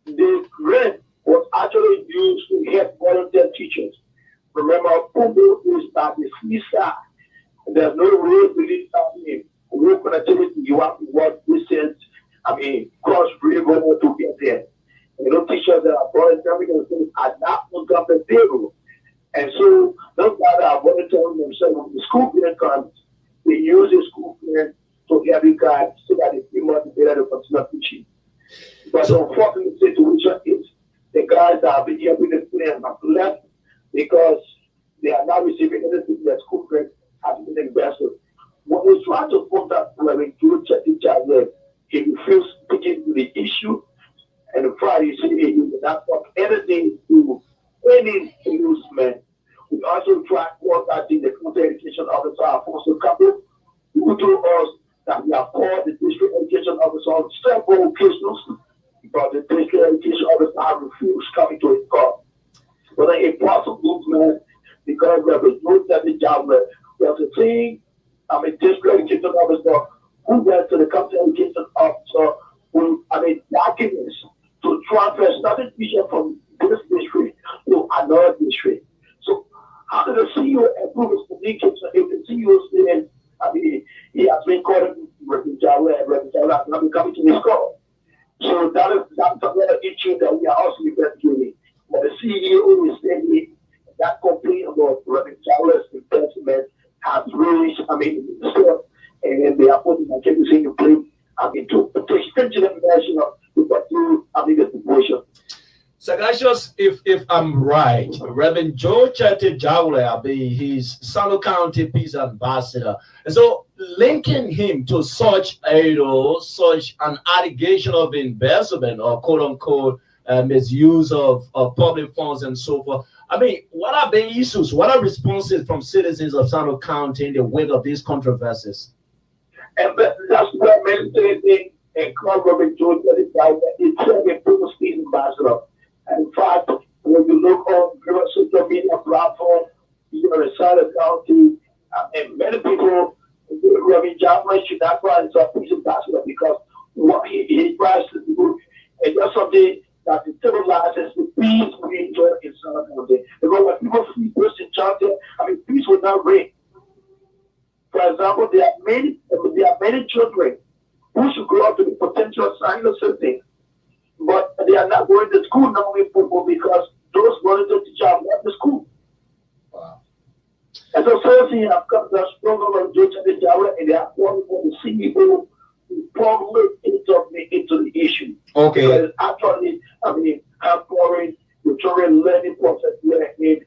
the grant was actually used to help volunteer teachers. Remember, Congo is not the seaside. There's no road really road connectivity. You have to walk distance, cross river to get there. Teachers that are volunteering are not on government payroll. And so those guys are volunteering themselves when the school grant comes, they use the school grant to help you guys so that they feel motivated to continue teaching. But the unfortunate situation is the guys that have been helping the students have left because they are not receiving anything their school grant has been invested. When we try to contact Reverend George Chetty, he refused to get into the issue. And Friday, he said he did not talk anything to any newsman. We also tried contacting the county education officer, Apostle Campbell, who told us that we have called the district education officer on several occasions, but the district education officer has refused coming to his call. But an impossible movement because we have a group that the job with. We have a team, district education officer who went to the county education officer with documents to transfer certain teacher from this district to another district. So how did the CEO approve his communication if the CEO said, he has been calling Reverend Jawle and Reverend Jawle has not been coming to his call. So that's another issue that we are also investigating. But the CEO is saying that complaint about Reverend Jawle's investment has raised, and they are putting a case in place, to stringent measure to pursue, the situation. Sagacious, if I'm right, Reverend George Chetty Jawle, he's Sano County Peace Ambassador. And so linking him to such an allegation of embezzlement or quote unquote misuse of public funds and so forth. What are the issues? What are responses from citizens of Sano County in the wake of these controversies? And that's what many and Reverend George Chetty Jawle is a People's Peace Ambassador. And in fact, when you look on social media platform, in Sano County, and many people, Reverend Jawle should not try to peace ambassador because what he tries to do is just something that stabilizes the peace we enjoy in Sano County. Because when people see peace in chanting, peace will not reign. For example, there are many children who should grow up to be potential scientists, but they are not going to school now with people because those volunteer teachers have left the school. Wow. And so Cersei have come to a struggle of George Chetty Jawle, and they are calling for the CEO to probably intervene into the issue. Okay. Because actually, empowering the children learning process in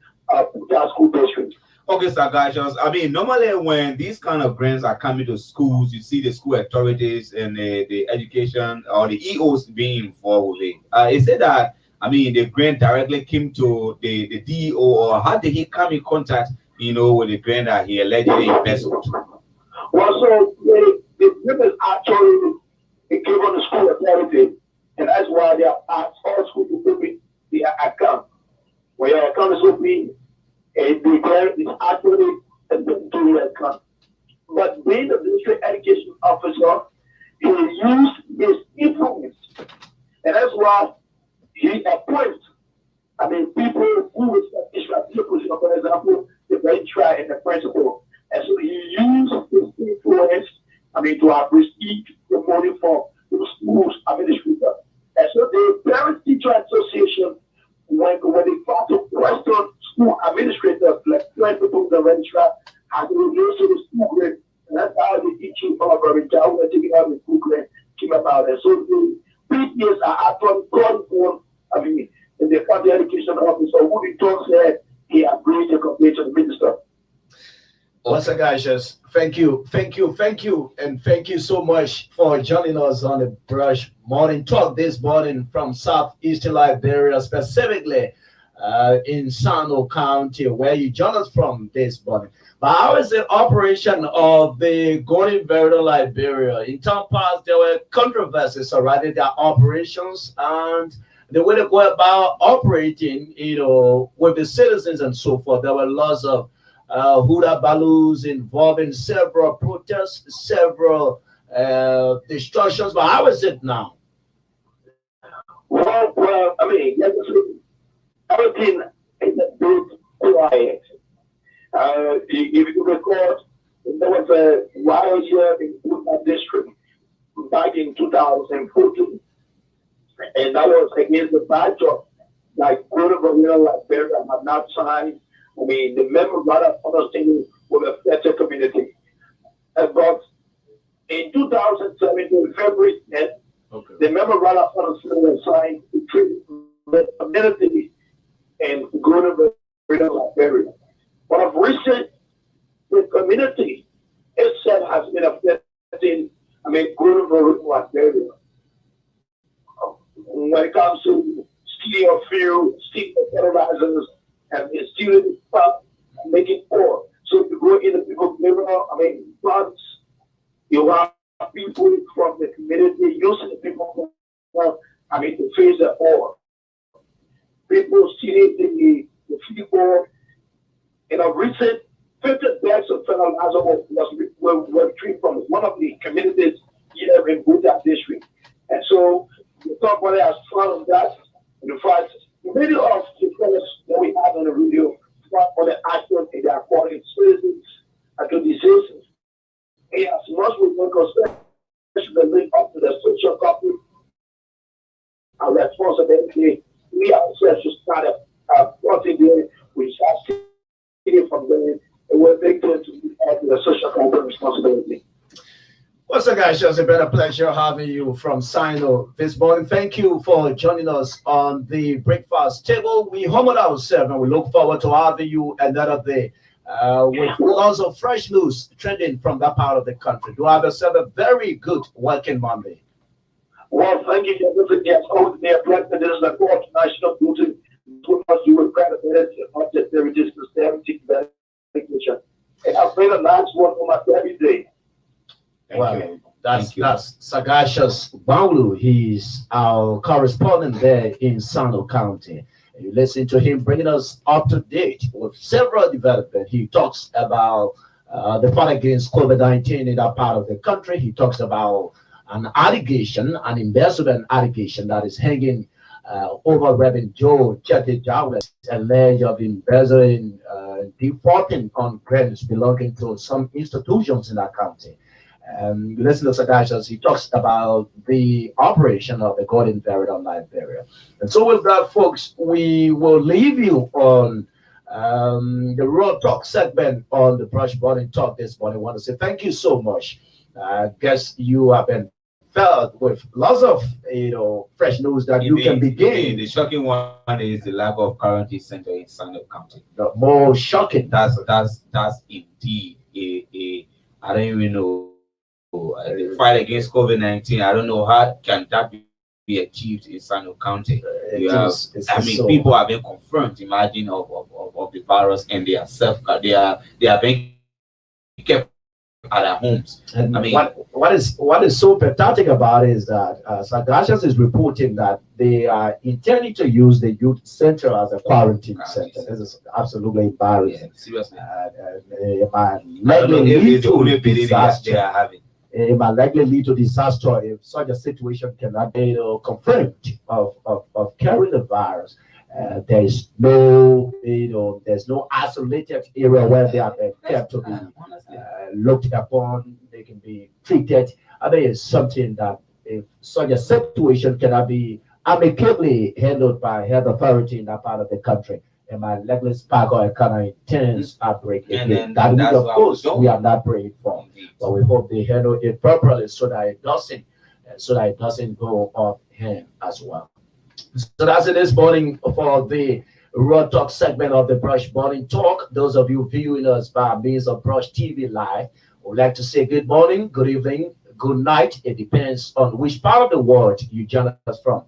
Puta school district. Okay, Sagacious. Normally when these kind of grants are coming to schools, you see the school authorities and the education or the EOs being involved with it. Is it that the grant directly came to the DEO, or how did he come in contact, with the grant that he allegedly embezzled? Well, so the grant is actually given the school authority, and that's why they have asked all schools to open the account. When your account is open, and the grant is actually linked to your account. But being the district education officer, he used his influence. And that's why he appoints, people who is the position, for example, the registrar and the principal. And so he used his influence, to have received the money from the school's administrator. And so the Parent Teacher Association, when they try to question school administrators, like principals and registrar, and they reduce the school grade, and that's how the issue of Reverend Jawle taking out the school grade came about. And so the PTAs are actually calling for, the county education officer who in turn said he he agreed to convey to the minister. Once again, guys, thank you, and thank you so much for joining us on the Brush Morning Talk this morning from southeastern Liberia, specifically in Sano County, where you join us from this morning. But how is the operation of the Golden Verde Liberia? In time past, there were controversies surrounding their operations and the way they go about operating, with the citizens and so forth. There were lots of Huda Balus involving several protests, several destructions. But how is it now? Well, I mean, everything is a bit quiet. If you recall, there was a riot here in Buta district back in 2014, and that was against the backdrop like Golden Liberia had not signed. I mean, the memorandum of understanding with the better community. But in 2017, February 10th, the memorandum of understanding was signed to treat the community in Golden Liberia. But of recent, the community itself has been affecting, Golden Liberia. When it comes to steel fuel, steel fertilizers, and the students make it poor. So if you go in the people plants, you have people from the community using the people to face the poor. People stealing the people. In a recent 50 bags of fertilizer were retrieved from one of the communities here in Buta district. And so the company has found that in fact, many of the fellows that we have on the radio for the action in their quality citizens and to diseases. And as much as we make especially link up to the social company and responsibility, we ourselves should start plotting there, we shall see it from there, and we're making to the social company responsibility. What's up, guys? It's been a pleasure having you from Sino this morning. Thank you for joining us on the breakfast table. We humbled ourselves and we look forward to having you another day with lots of fresh news trending from that part of the country. Do have yourself a very good working Monday. Well, thank you. Yes, always be a pleasure. This is the fourth national duty. To us, you will credibility of the heritage to 17 recognition. And I've been a nice one almost every day. Well, that's Sagacious Baulu. He's our correspondent there in Sano County. And you listen to him bringing us up to date with several developments. He talks about the fight against COVID-19 in that part of the country. He talks about an allegation, an embezzlement allegation that is hanging over Reverend Joe Chete alleged of embezzling, defaulting on grants belonging to some institutions in that county. Listen to Sagacious, he talks about the operation of the Golden Verde Liberia. And so with that, folks, we will leave you on the Raw Talk segment on the Brush Morning Talk this morning. I want to say thank you so much. I guess you have been filled with lots of fresh news that you can begin. The shocking one is the lack of quarantine center in Sano County. The more shocking. That's indeed a I don't even know. The fight against COVID-19, I don't know how can that be achieved in Sano County. People have been confirmed, imagine, of the virus, and they are being kept at their homes. And what is so pathetic about it is that Sagacious is reporting that they are intending to use the youth center as a quarantine center. This is absolutely embarrassing. Seriously. It might likely lead to disaster. They are having. It might likely lead to disaster if such a situation cannot be confirmed of carrying the virus. There's no isolated area where they are kept to be looked upon. They can be treated. I mean, it's something that if such a situation cannot be amicably handled by health authority in that part of the country, it might likely spark or kind of intense outbreak again. That which, of course, we are not praying for, but we hope they handle it properly so that it doesn't go off hand as well. So that's it this morning for the Raw Talk segment of the Brush Morning Talk. Those of you viewing us by means of Brush TV Live, would like to say good morning, good evening, good night. It depends on which part of the world you join us from.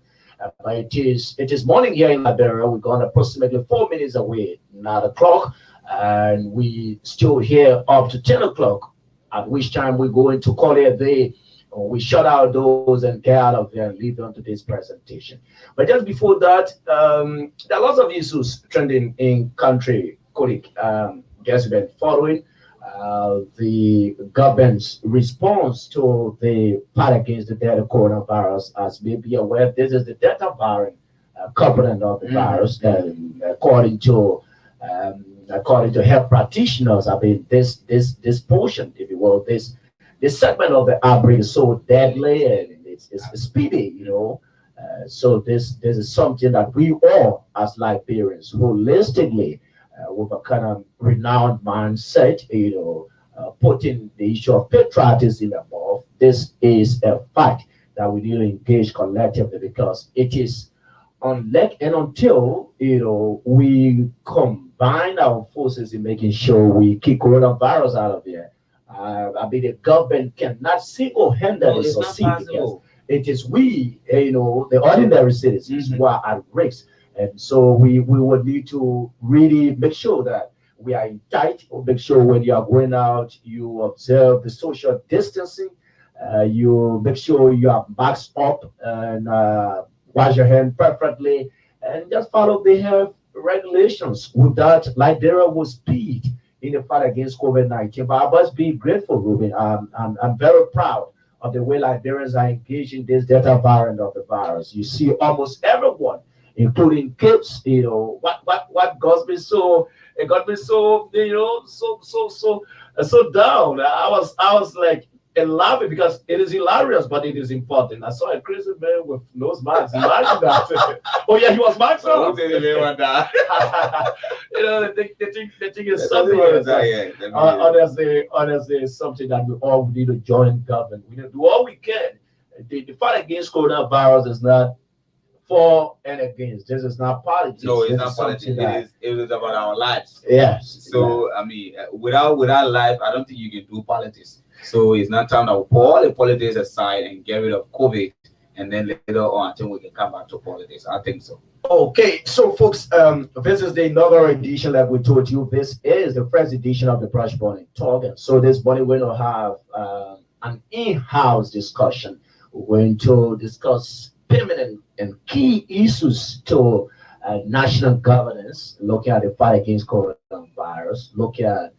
But it is morning here in Liberia. We're gone approximately 4 minutes away, 9 o'clock, and we still here up to 10 o'clock. At which time we're going to call it a day. We shut out those and get out of there and leave on to this presentation. But just before that, there are lots of issues trending in country. Colleague, just been following the government's response to the fight against the Delta coronavirus. As may be aware, this is the Delta variant component of the virus, and according to health practitioners, I mean this portion, if you will, this segment of the outbreak is so deadly and it's speedy, so this is something that we all, as Liberians, holistically, with a kind of renowned mindset, putting the issue of patriotism above. This is a fight that we need to engage collectively, because it is unless and until we combine our forces in making sure we keep coronavirus out of here. I mean, the government cannot single-handedly succeed, because it is we, the ordinary citizens, who are at risk. And so we would need to really make sure that we are in tight, or make sure when you are going out, you observe the social distancing, you make sure you are masked up and wash your hand perfectly, and just follow the health regulations. With that, Liberia will speed in the fight against COVID-19. But I must be grateful, Ruben. I'm very proud of the way Liberians are engaging this Delta variant of the virus. You see almost everyone, including kids, what got me so, so down. I was like laughing, because it is hilarious, but it is important. I saw a crazy man with nose mask. Imagine that. Oh yeah, he was masked up. They think it's something. Honestly, it's something that we all need to join government. We need to do all we can. The fight against coronavirus is not for and against. This is not politics. No, it's not politics. It is about our lives. Yes. So I mean, without life, I don't think you can do politics. So it's not time that we put all the politics aside and get rid of COVID, and then later on, I think we can come back to politics. I think so. Okay, so folks, this is the inaugural edition, like we told you. This is the first edition of the Brush Morning Talk. And so this morning we're going to have an in-house discussion. We're going to discuss permanent and key issues to national governance, looking at the fight against coronavirus, looking at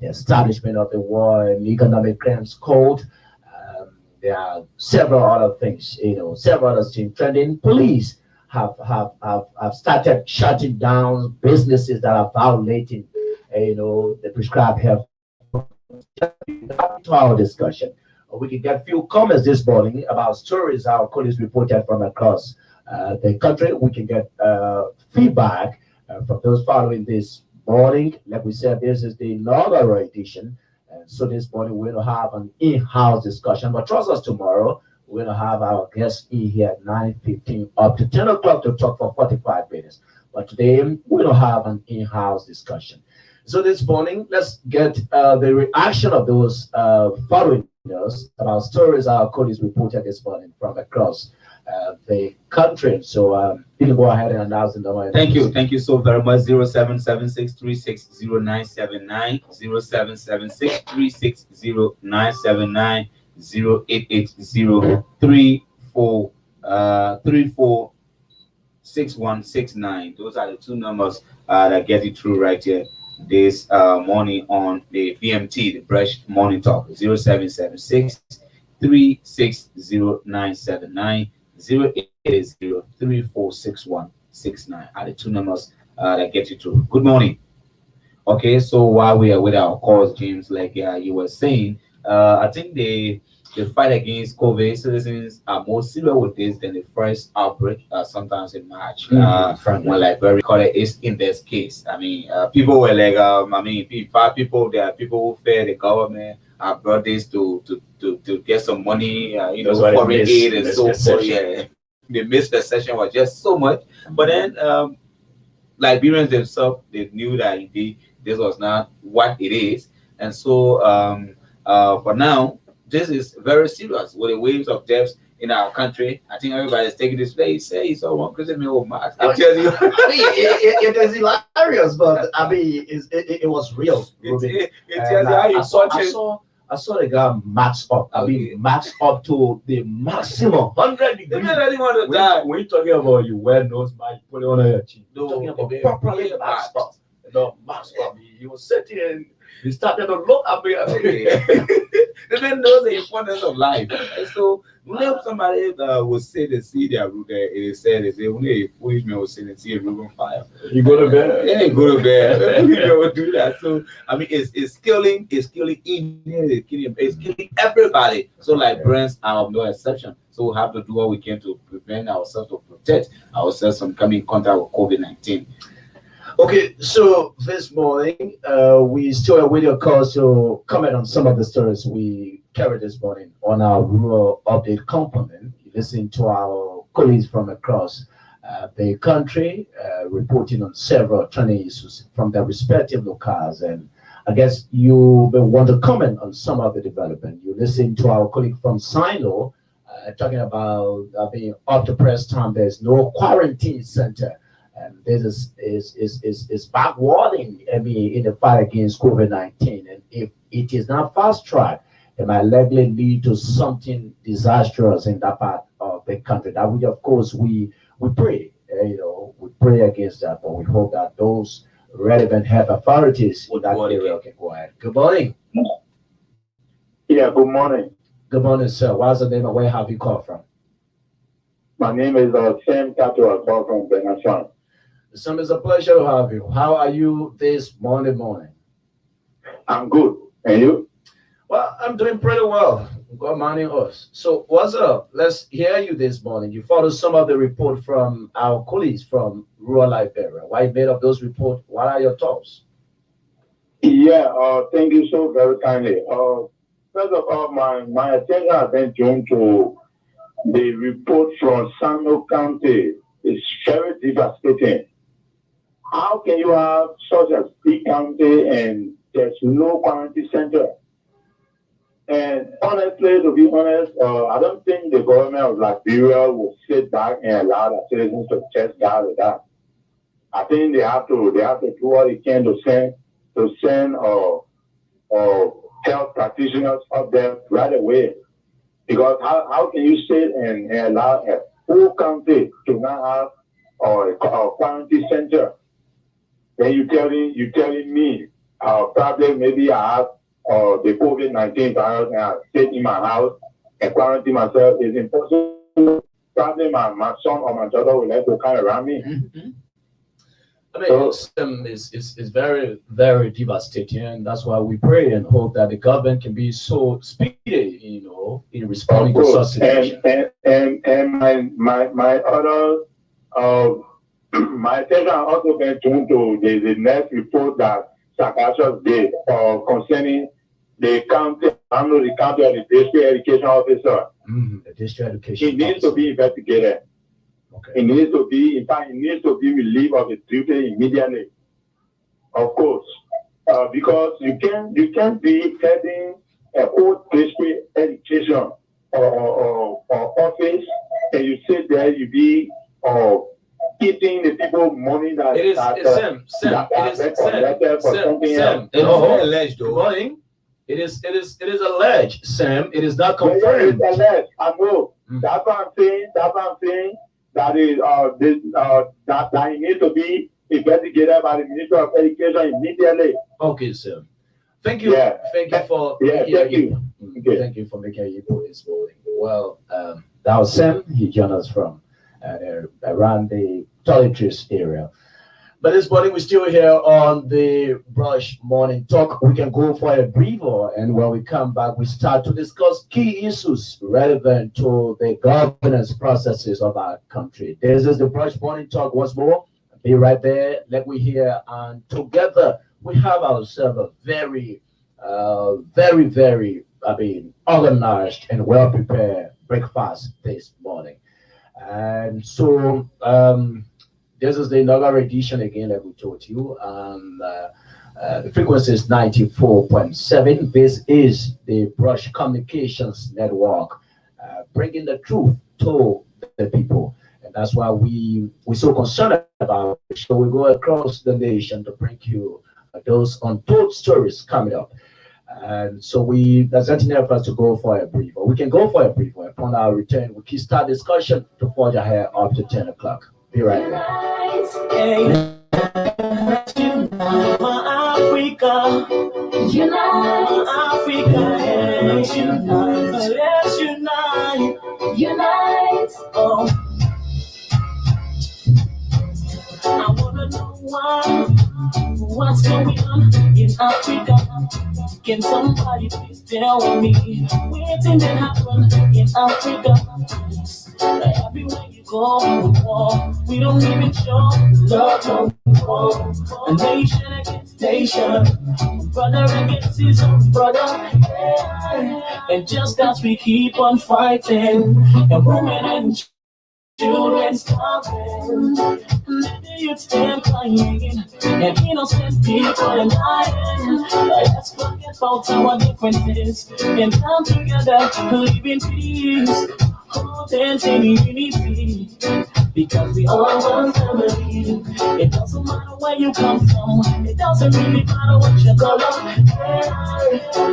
the establishment of the War and Economic Crimes Code. There are several other things, several other things trending. Police have started shutting down businesses that are violating, the prescribed health. To our discussion, we can get few comments this morning about stories our colleagues reported from across the country. We can get feedback from those following this morning. Like we said, this is the inaugural edition. And so this morning we're going to have an in-house discussion. But trust us, tomorrow we're going to have our guest in here at 9:15 up to 10 o'clock to talk for 45 minutes. But today we're going to have an in-house discussion. So this morning, let's get the reaction of those following us about stories our colleagues reported this morning from across the country. So you can go ahead and announce the number. Thank you so very much. 0776360979, 0776360979, 0880346169. Those are the two numbers that get you through right here this morning on the BMT, the Brush Morning Talk. 0776360979, 0880346169 are the two numbers that get you through. Good morning. Okay, so while we are with our calls, James, like you were saying, I think the fight against COVID, citizens are more serious with this than the first outbreak, sometimes in March, when like very recorded is in this case. I mean, people were like, people, there are people who fear the government, brought this to get some money, foreign aid and so forth. Yeah, the misperception was just so much. But then, Liberians themselves, they knew that indeed this was not what it is. And so for now, this is very serious with the waves of deaths in our country. I think everybody is taking this place. Say so one Christian meal mask. I mean, it is hilarious, but I mean, it was real. Ruben. And I saw the guy max up. I mean, max up to the maximum 100 They degrees. don't really want to die. When you're talking about you wear nose mask, put it on your chin. No, Talking about they properly really max bad. up. No, max up. He was sitting and he started to look at me. They didn't know the importance of life. And so, when somebody will say they see their root there, it said, they say, only a foolish man will say they see a root on fire. You go to bed. Yeah, you go to bed. Foolish man will do that. So, I mean, it's killing India, it's killing everybody. So, like, brands are of no exception. So, we have to do what we can to prevent ourselves, to protect ourselves from coming in contact with COVID-19. Okay, so this morning, we still await your calls to comment on some of the stories we carried this morning on our rural update component. You listen to our colleagues from across the country reporting on several trending issues from their respective locales. And I guess you will want to comment on some of the development. You listen to our colleague from Sino talking about being up to press time. There's no quarantine center. And this is backwarding, I mean, in the fight against COVID-19. And if it is not fast tracked, it might likely lead to something disastrous in that part of the country. That we, of course, we pray, we pray against that, but we hope that those relevant health authorities in that area can go ahead. Good morning. Yeah, good morning. Good morning, sir. What's the name and where have you called from? My name is Sam Kato. I call from Benashan. Sam, it's a pleasure to have you. How are you this Monday morning? I'm good. And you? Well, I'm doing pretty well. God morning us. So what's up? Let's hear you this morning. You followed some of the report from our colleagues from rural Liberia. Why made up those reports? What are your thoughts? Yeah, thank you so very kindly. First of all, my attention has been drawn to the report from Sano County. It's very devastating. How can you have such a big county and there's no quarantine center? And honestly, to be honest, I don't think the government of Liberia will sit back and allow the citizens to test that with that. I think they have to do what they can to send health practitioners up there right away. Because how can you sit and allow a full county to not have a quarantine center? Then you telling me probably maybe I have the COVID-19 virus and I sit in my house and quarantine myself is impossible. Probably my son or my daughter will have to come around me. Mm-hmm. I mean, it's very, very devastating, and that's why we pray and hope that the government can be so speedy, in responding to such situations. And my other my attention also been turned to the next report that Sakashos did concerning the county, the county of the district education officer. Mm-hmm. The district education It needs to be investigated. Okay. It needs to be, in fact, it needs to be relieved of its duty immediately. Of course, because you can't be heading a whole district education or office, and you sit there, you be eating the people money that it is alleged. Good morning. It is alleged, Sam. It is not confirmed. It's alleged. I know. That's what I'm saying. That is that it needs to be investigated by the Ministry of Education immediately. Okay, sir. Thank you. Yeah. Thank you for thank you. Okay. Thank you for making your input this morning. Well, that was Sam. He joined us from around the toiletries area. But this morning we're still here on the Brush Morning Talk. We can go for a breather, and when we come back, we start to discuss key issues relevant to the governance processes of our country. This is the Brush Morning Talk once more. Be right there. Let me hear, and together we have ourselves a very, very, organized and well prepared breakfast this morning. And so, this is the inaugural edition again, like we told you. The frequency is 94.7. This is the Brush Communications Network, bringing the truth to the people. And that's why we're so concerned about it. So we go across the nation to bring you those untold stories coming up. And so there's nothing else for us to go for a brief. Or we can go for a brief. Upon our return, we can start discussion to forge ahead up to 10 o'clock. Be right back. Hey. Africa, unite, Africa, let's unite. Oh, I wanna know what's going on in Africa. Can somebody please tell me what thing that happened in Africa? Like everywhere you go, we don't even show love no more. A nation against nation, brother against his own brother. Yeah. And just as we keep on fighting, and women and children starving, let the youth stand crying, and innocent people are dying. Let's forget about our differences and come together to live in peace, dance in unity, because we all one family. It doesn't matter where you come from, it doesn't really matter what your color.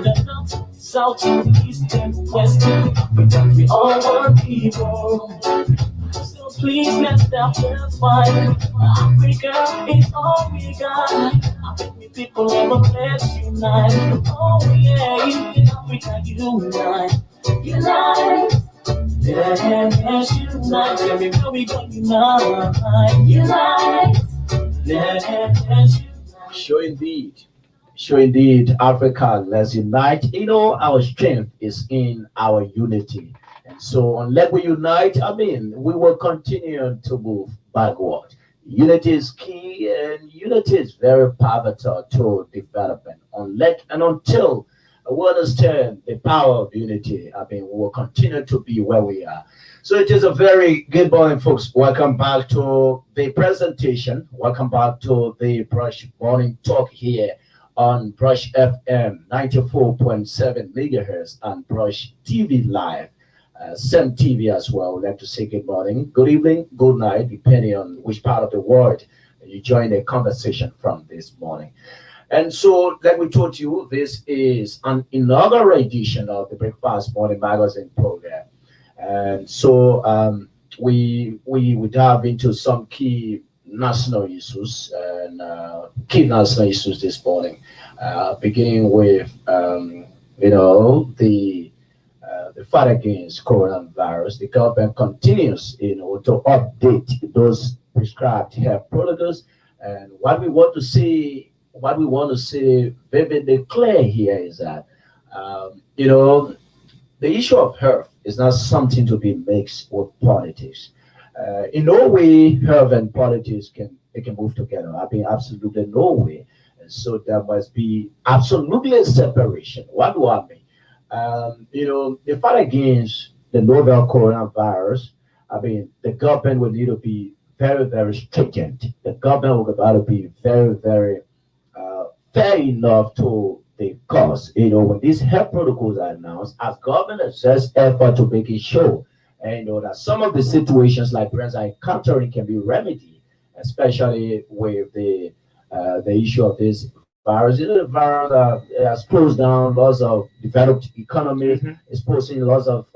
The north, south, east, and west, because we all one people. So please let's stop the fight. Africa is all we got. How many people ever let's unite? Oh yeah, in Africa unite, unite. Let's unite. Everywhere we go unite, unite. Let's unite. Sure indeed. Sure indeed, Africa, let's unite. You know, our strength is in our unity. And so unless we unite, we will continue to move backward. Unity is key, and unity is very pivotal to development. Unless and until we understand the power of unity, we will continue to be where we are. So it is a very good morning, folks. Welcome back to the presentation. Welcome back to the Brush Morning Talk here on Brush FM 94.7 megahertz and Brush TV Live. SEM TV as well. I'd like to say good morning, good evening, good night, depending on which part of the world you join the conversation from this morning. And so, like we told you, this is an inaugural edition of the Breakfast Morning Magazine program. And so, we dive into some key national issues and this morning, beginning with the fight against coronavirus. The government continues, to update those prescribed health protocols. And what we want to see vividly clear here is that, the issue of health is not something to be mixed with politics. In no way, health and politics can move together. Absolutely no way. And so there must be absolutely a separation. What do I mean? The fight against the novel coronavirus, the government will need to be very, very stringent. The government will have to be very, very fair enough to the cause. When these health protocols are announced, as government assess effort to making sure, that some of the situations like parents are encountering can be remedied, especially with the issue of this virus. The virus has closed down lots of developed economies. It's posing lots of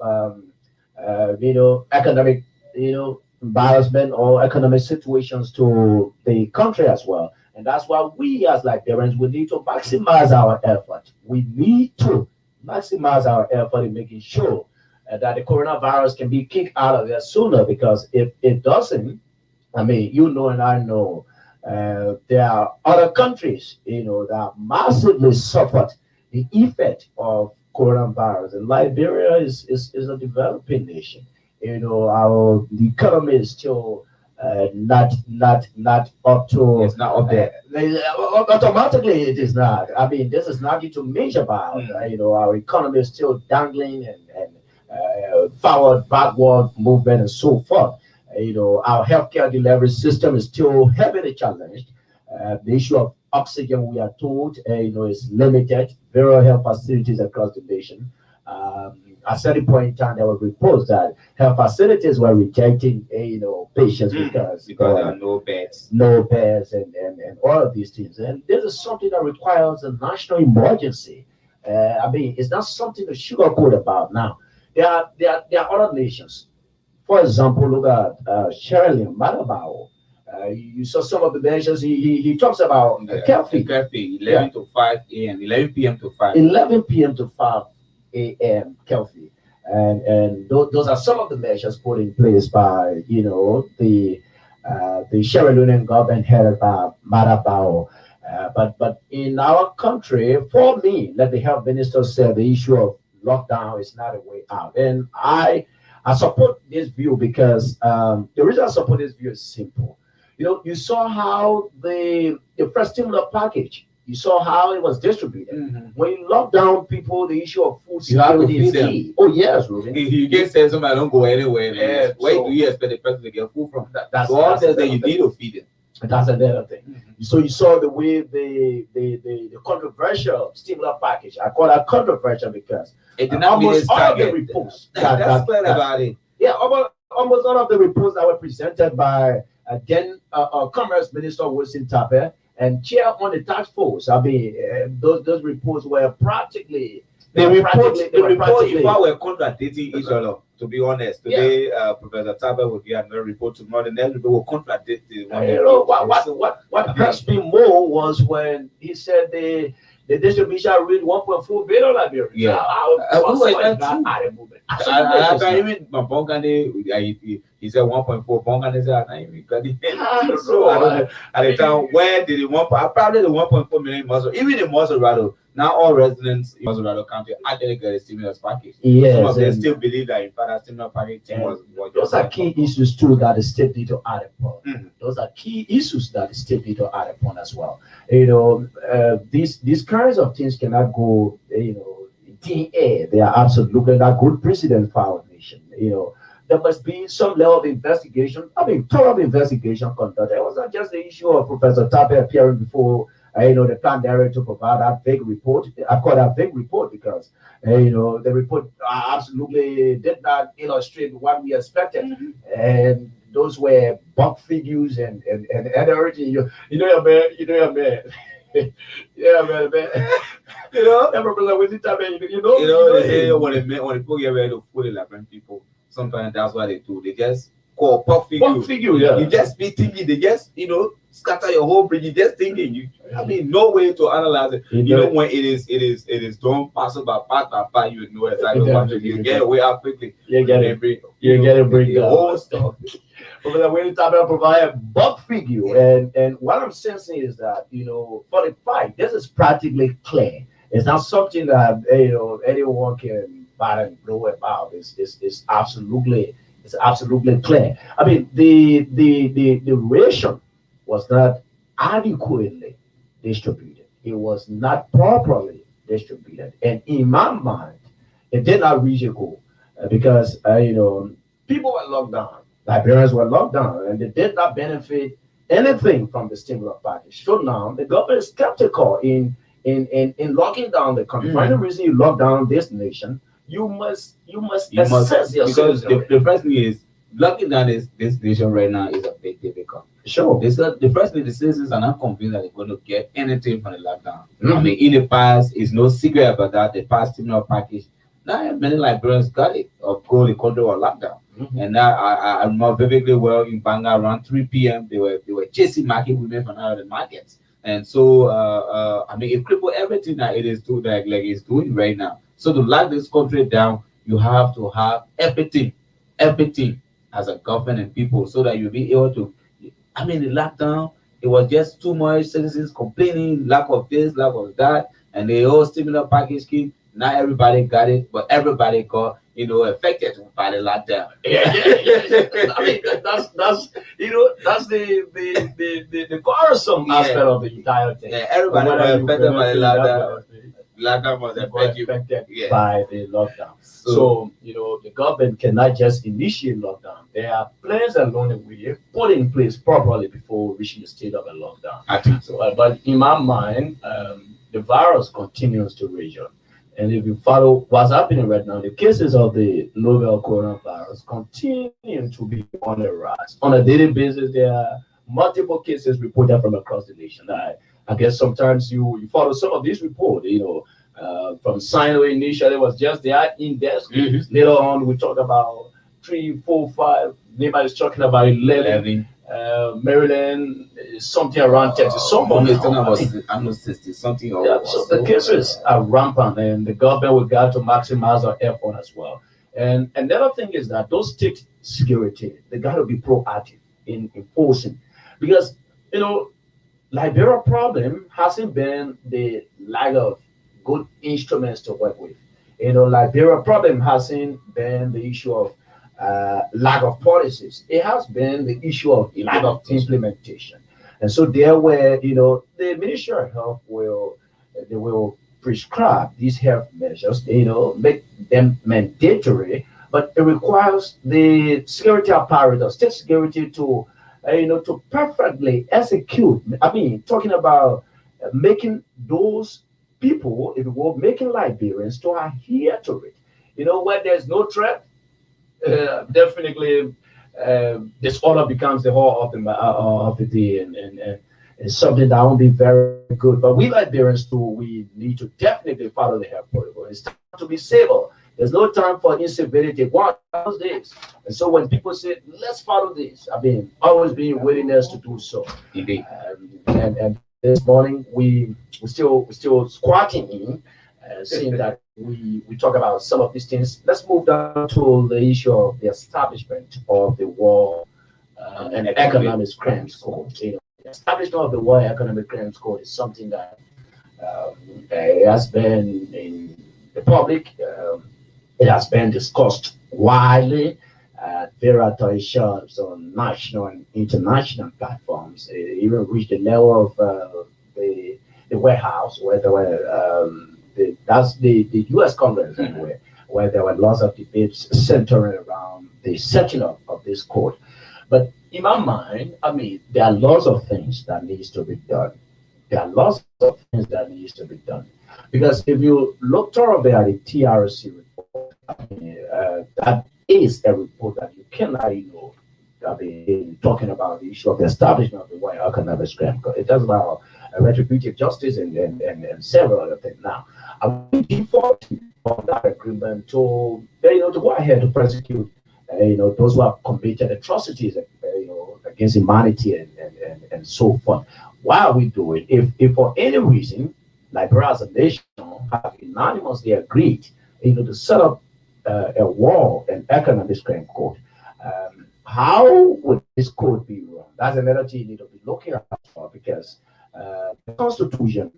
economic embarrassment or economic situations to the country as well. And that's why we as Liberians, we need to maximize our effort. We need to maximize our effort in making sure that the coronavirus can be kicked out of there sooner, because if it doesn't, and I know there are other countries, that massively suffered the effect of coronavirus. And Liberia is a developing nation. The economy is still not up to. It's not up there. Automatically, it is not. This is nothing to measure about. Our economy is still dangling and forward, backward movement and so forth. Our healthcare delivery system is still heavily challenged. The issue of oxygen, we are told, is limited. Various health facilities across the nation. At certain point in time, there were reports that health facilities were rejecting, patients because there are no beds. No beds, and all of these things. And this is something that requires a national emergency. It's not something to sugarcoat about now. There are other nations. For example, look at Sherilyn Madabao. You saw some of the mentions. He talks about curfew. 11 to 5 a.m., 11 p.m. to 5. 11 p.m. to 5 a.m. curfew. And those are some of the measures put in place by, the Sierra Leonean government headed by Madabao. But in our country, for me, let the health minister say the issue of lockdown is not a way out. And I support this view because the reason I support this view is simple. You saw how the first stimulus package, you saw how it was distributed. Mm-hmm. When you lock down people, the issue of food You have to security is feed them. key. Oh, yes, Ruben. You can't say somebody don't go anywhere. Yeah, Where so- do you expect the person to get food from? That's So all that another you thing. need to feed them. That's another thing. Mhm. So you saw the way the controversial stimulus package. I call that controversial because It did not meet almost its all of the target. reports. That's clear about it. Yeah, almost all of the reports that were presented by then Commerce Minister Wilson Tape and chair on the task force. Those reports were practically The report, practically- if I were contradicting each other, to be honest, today Professor Tabe will give another report tomorrow. The next report will contradict the one. What hurt me more was when he said the distribution reached 1.4 billion Liberians. Yeah. I can't even Bongane. He said 1.4. Bongane said I can't even got it. So I don't know. At the time, where did the probably the 1.4 million Muscle, even in Maserado, now all residents in Maserado County actually get a stimulus package. Yes, Some of them and- still believe that in fact that stimulus package was Those are key issues too that the state need to add upon. Mhm. Those are key issues that the state need to add upon as well. These kinds of things cannot go, in thin air. They are absolutely not good precedent for our nation. There must be some level of investigation. Thorough investigation conducted. It was not just the issue of Professor Tape appearing before the plan director to provide that big report. I call that big report because the report absolutely did not illustrate what we expected, and those were bump figures and everything. Your man. Yeah, man. Represent with it, man. They say when people get ready to fool 11 people, sometimes that's what they do. They just call pop figure. Bump figure, yeah. You just be thinking, they just, scatter your whole brain. You just thinking. No way to analyze it. When it is done parcel by part, you know exactly what to do. You get away out quickly. You get it. You get it. Bring the whole stuff. Professor Willie Tabe provide a bump figure, and what I'm sensing is that for the fight, this is practically clear. It's not something that anyone can bat and blow about. It's absolutely clear. The ration was not adequately distributed. It was not properly distributed, and in my mind, it did not reach a goal because people were locked down. Liberians were locked down, and they did not benefit anything from the stimulus package. So now the government is skeptical in locking down the country. For any reason you lock down this nation, you must assess yourself. Because the first thing is locking down this nation right now is a big difficult. Sure. The first thing the citizens are not convinced that they're going to get anything from the lockdown. Mhm. In the past, it's no secret about that. The past stimulus package, now many Liberians got it. Of course, the country was locked down. Mhm. And now I remember vividly well in Banga around 3 p.m. They were chasing market women from out of the markets. And so it crippled everything that it is doing like it's doing right now. So to lock this country down, you have to have everything as a government and people so that you'll be able to. The lockdown, it was just too much citizens complaining, lack of this, lack of that, and the whole stimulus package scheme. Not everybody got it, but everybody got affected by the lockdown. That's the quarrelsome aspect of the entire thing. Yeah, everybody was affected by the lockdown. lockdown was were effective. affected Yeah. by the lockdown. So, the government cannot just initiate lockdown. There are plans along the way put in place properly before reaching the state of a lockdown. I think so. So, but in my mind, the virus continues to rage on. And if you follow what's happening right now, the cases of the novel coronavirus continue to be on the rise. On a daily basis, there are multiple cases reported from across the nation. I guess sometimes you follow some of these reports, from Sinai initially was just their index. Later on, we talk about 3, 4, 5. Neighbor is talking about 11. Maryland is something around 30. Someone is talking about almost 60 something. Yeah, so the cases are rampant, and the government will got to maximize our effort as well. And another thing is that those state security, they got to be proactive in enforcing, because Liberia problem hasn't been the lack of good instruments to work with. Liberia problem hasn't been the issue of lack of policies. It has been the issue of lack of implementation. And so there where the Ministry of Health will prescribe these health measures, make them mandatory, but it requires the security apparatus, state security to perfectly execute. I mean, talking about making those people, if you will, making Liberians to adhere to it. Where there's no threat, definitely this order becomes the whole of the day, and it's something that won't be very good. But we Liberians too, we need to definitely follow the health protocol. It's time to be civil. There's no time for incivility. What is this? And so when people say, let's follow this, I mean, always being willingness to do so. Indeed. And this morning we still squatting in, seeing that we talk about some of these things. Let's move down to the issue of the establishment of the War and Economic Crimes Code. The establishment of the War Economic Crimes Code is something that has been in the public. It has been discussed widely at various talkshows on national and international platforms. It even reached the level of the White House, where there were that's the U.S. Congress anyway, where there were lots of debates centering around the setting up of this code. But in my mind, I mean, there are lots of things that needs to be done. There are lots of things that needs to be done. Because if you look thoroughly at the TRC report, that is a report that you cannot ignore. I mean, talking about the issue of the establishment of the White Economic Crime Code. It talks about retributive justice and several other things. Now, I we default on that agreement to go ahead to prosecute those who have committed atrocities against humanity and so forth. Why are we doing? If for any reason Liberia as a nation have unanimously agreed to set up a war and economic crime code, how would this code be run? That's another thing you need to be looking at, because the Constitution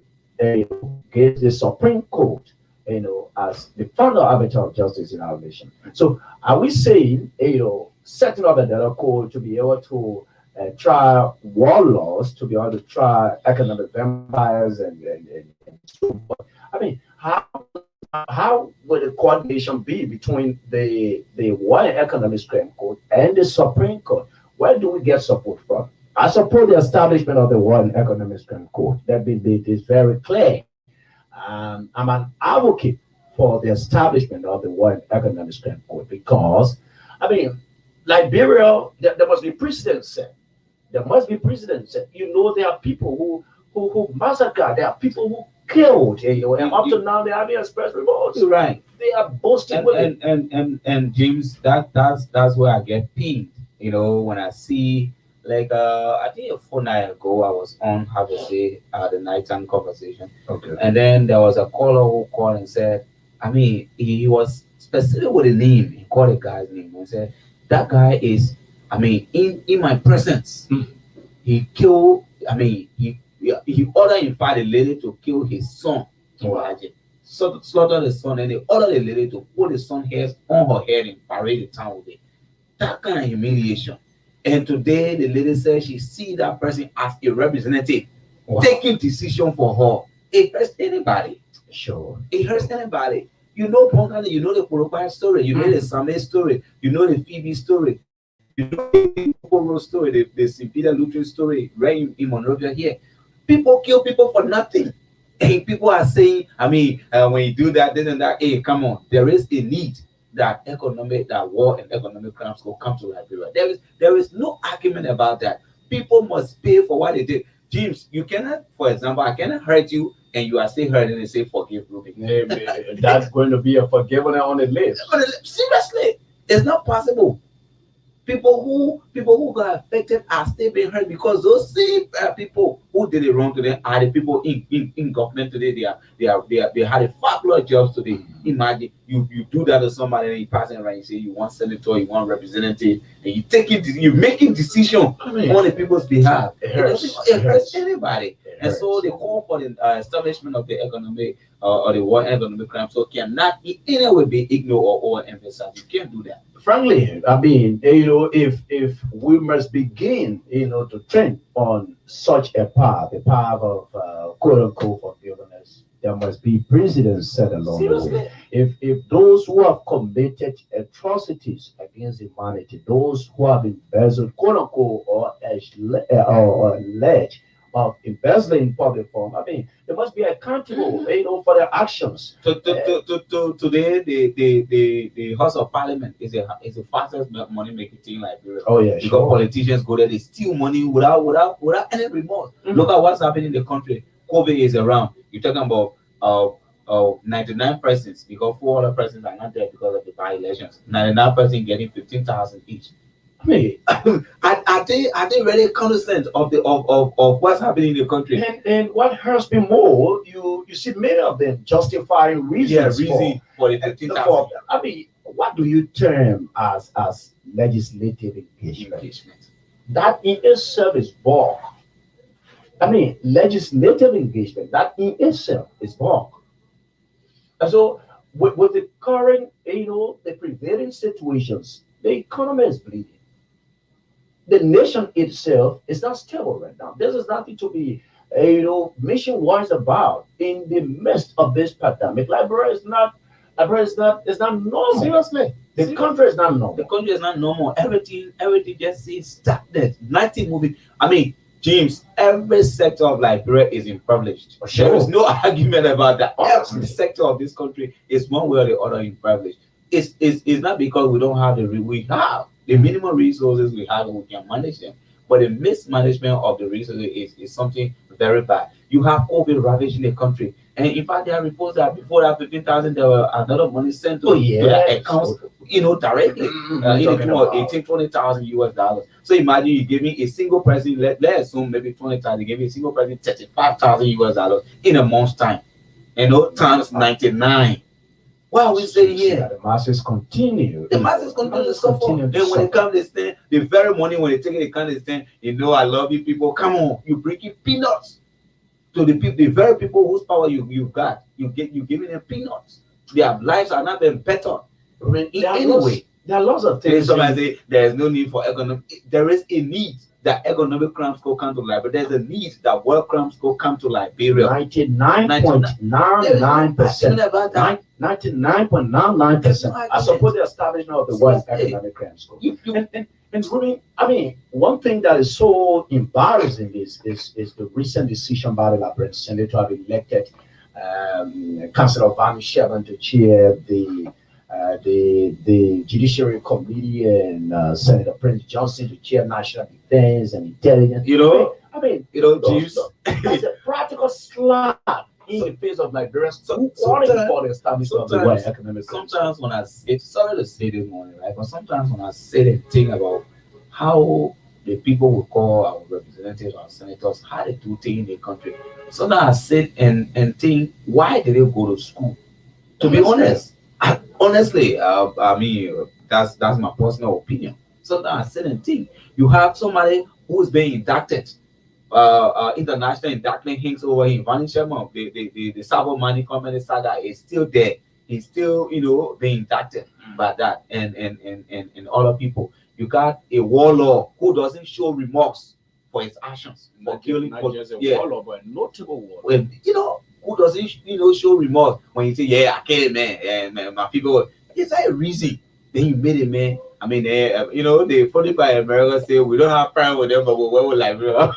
gives the Supreme Court, as the founder arbiter of justice in our nation. So, are we saying, setting up another code to be able to try warlords, to be able to try economic vampires and so forth? I mean, how would the coordination be between the War and Economic Crime Code and the Supreme Court? Where do we get support from? I support the establishment of the War and Economic Crime Code. That is very clear. I'm an advocate for the establishment of the War and Economic Crime Code because, I mean, Liberia, there must be precedent set. There must be precedent set. There are people who massacred. There are people who killed. And up to now, they haven't expressed remorse. Right. They are boasting with it. And James, that's where I get pained. When I see, like, I think a fortnight ago, I was on, how to say, the nighttime conversation. Okay. And then there was a caller who called and said, I mean, he was specific with a name. He called a guy's name and said, that guy is, I mean, in my presence, he killed, I mean, he ordered, in fact, a lady to kill his son. Imagine. So slaughter the son, and they ordered the lady to put his son's hairs on her head and parade the town with it. That kind of humiliation. And today, the lady says she see that person as a representative, taking decision for her. If there's anybody, Sure. It hurts anybody. You know Bonkani, you know the Poropai story, you know the Same story, you know the Phoebe story, you know the Poro story, the St. Peter Lutheran story, right in Monrovia here. People kill people for nothing. And people are saying, I mean, when you do that, this and that, hey, come on, there is a need that war and economic crimes will come to Liberia. There is no argument about that. People must pay for what they did. James, you cannot, for example, I cannot hurt you and you are still hurting and say forgive Ruby. That's going to be a forgiveness on the list. Seriously, it's not possible. People who got affected are still being hurt because those same people who did it wrong today are the people in government today. They had a fabulous jobs today. Imagine you do that to somebody and you pass it around. You say you want senator, you want representative, and you're making decision on the people's behalf. It hurts anybody. And so they call for the establishment of the economic or the war economic crime so cannot in any way be ignored or overemphasized. You can't do that. Frankly, I mean, if we must begin, to train on such a path, the path of quote unquote forgiveness, there must be precedents set along the way. If those who have committed atrocities against humanity, those who have embezzled, quote unquote, or alleged of embezzling public fund, I mean, they must be accountable, for their actions. Today, the House of Parliament is the fastest money making thing in Liberia. Oh yeah, because politicians go there, they steal money without any remorse. Look at what's happening in the country. COVID is around. You're talking about 99 persons because 4 other persons are not there because of the by-elections. 99 persons getting 15,000 each. I mean, are they really cognizant of what's happening in the country? And what hurts me more, you see many of them justifying reasons for the 15,000. I mean, what do you term as legislative engagement? That in itself is bulk. I mean, legislative engagement, that in itself is bulk. And so, with the current, the prevailing situations, the economy is bleeding. The nation itself is not stable right now. This is nothing to be, mission wise about. In the midst of this pandemic, Liberia is not normal. Seriously, the country is not normal. The country is not normal. Everything just seems stagnant. Nothing moving. I mean, James, every sector of Liberia is impoverished. Sure. There is no argument about that. Every sector of this country is one way or the other impoverished. It's not because we don't have we have the minimum resources we have, we can manage them. But the mismanagement of the resources is something very bad. You have COVID ravaging the country. And in fact, there are reports that before that 15,000, there were another money sent to their accounts, directly. In the form of 18,000-20,000 US dollars. So imagine you give me a single person, let's assume maybe 20,000, you give me a single person 35,000 US dollars in a month's time. Times 99. What are we saying here? The masses continue. The masses continue to suffer. Then when it comes to stand, the very money when they take it, they stand, I love you people. Come on, you breaking peanuts to the people, the very people whose power you've got. You're giving them peanuts. Their lives are not being better. Anyway, there are lots of things. Somebody say there is no need for economic. There is a need that economic crimes go come to Liberia. There's a need that war crimes go come to Liberia. 99.99%. 99.99%. I support the establishment of the World Economic Crimes Court. And really, I mean, one thing that is so embarrassing is the recent decision by the Liberian Senate to have elected Councillor Van Sherman to chair the Judiciary Committee and Senator Prince Johnson to chair National Defense and Intelligence. James, it's a practical slap in the face of Liberians calling for the establishment of the World Economic. Sometimes when I say, sorry to say this morning, right? But sometimes when I say and think about how the people will call our representatives or senators, how they do things in the country, sometimes I sit and think, why did they go to school? To be honest, honestly, I mean, that's my personal opinion. Sometimes I sit and think, you have somebody who's being inducted. International indictment hangs over him. Van Sherman, the Sabo Money Company saga is still there. He's still, being indicted by that and other people. You got a warlord who doesn't show remorse for his actions, for killing. Not just a warlord, but a notable warlord. When who doesn't, show remorse when you say, yeah, I can't, man, man, my people. Is that a reason? Then you made it, man. I mean, they funny by America say we don't have problem with them, but we work with Liberia.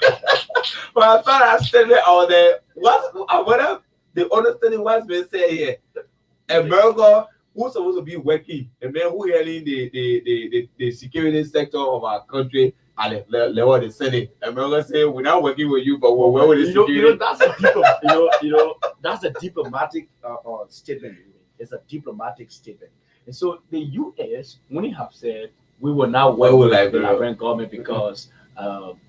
But I found that statement out there. What the understanding was being said here? America, who's supposed to be working, the man who handling the security sector of our country at the level of the Senate. America say we're not working with you, but we're working with the security. That's a that's a diplomatic statement. It's a diplomatic statement. And so the U.S. when they have said we will not work with the Liberian government because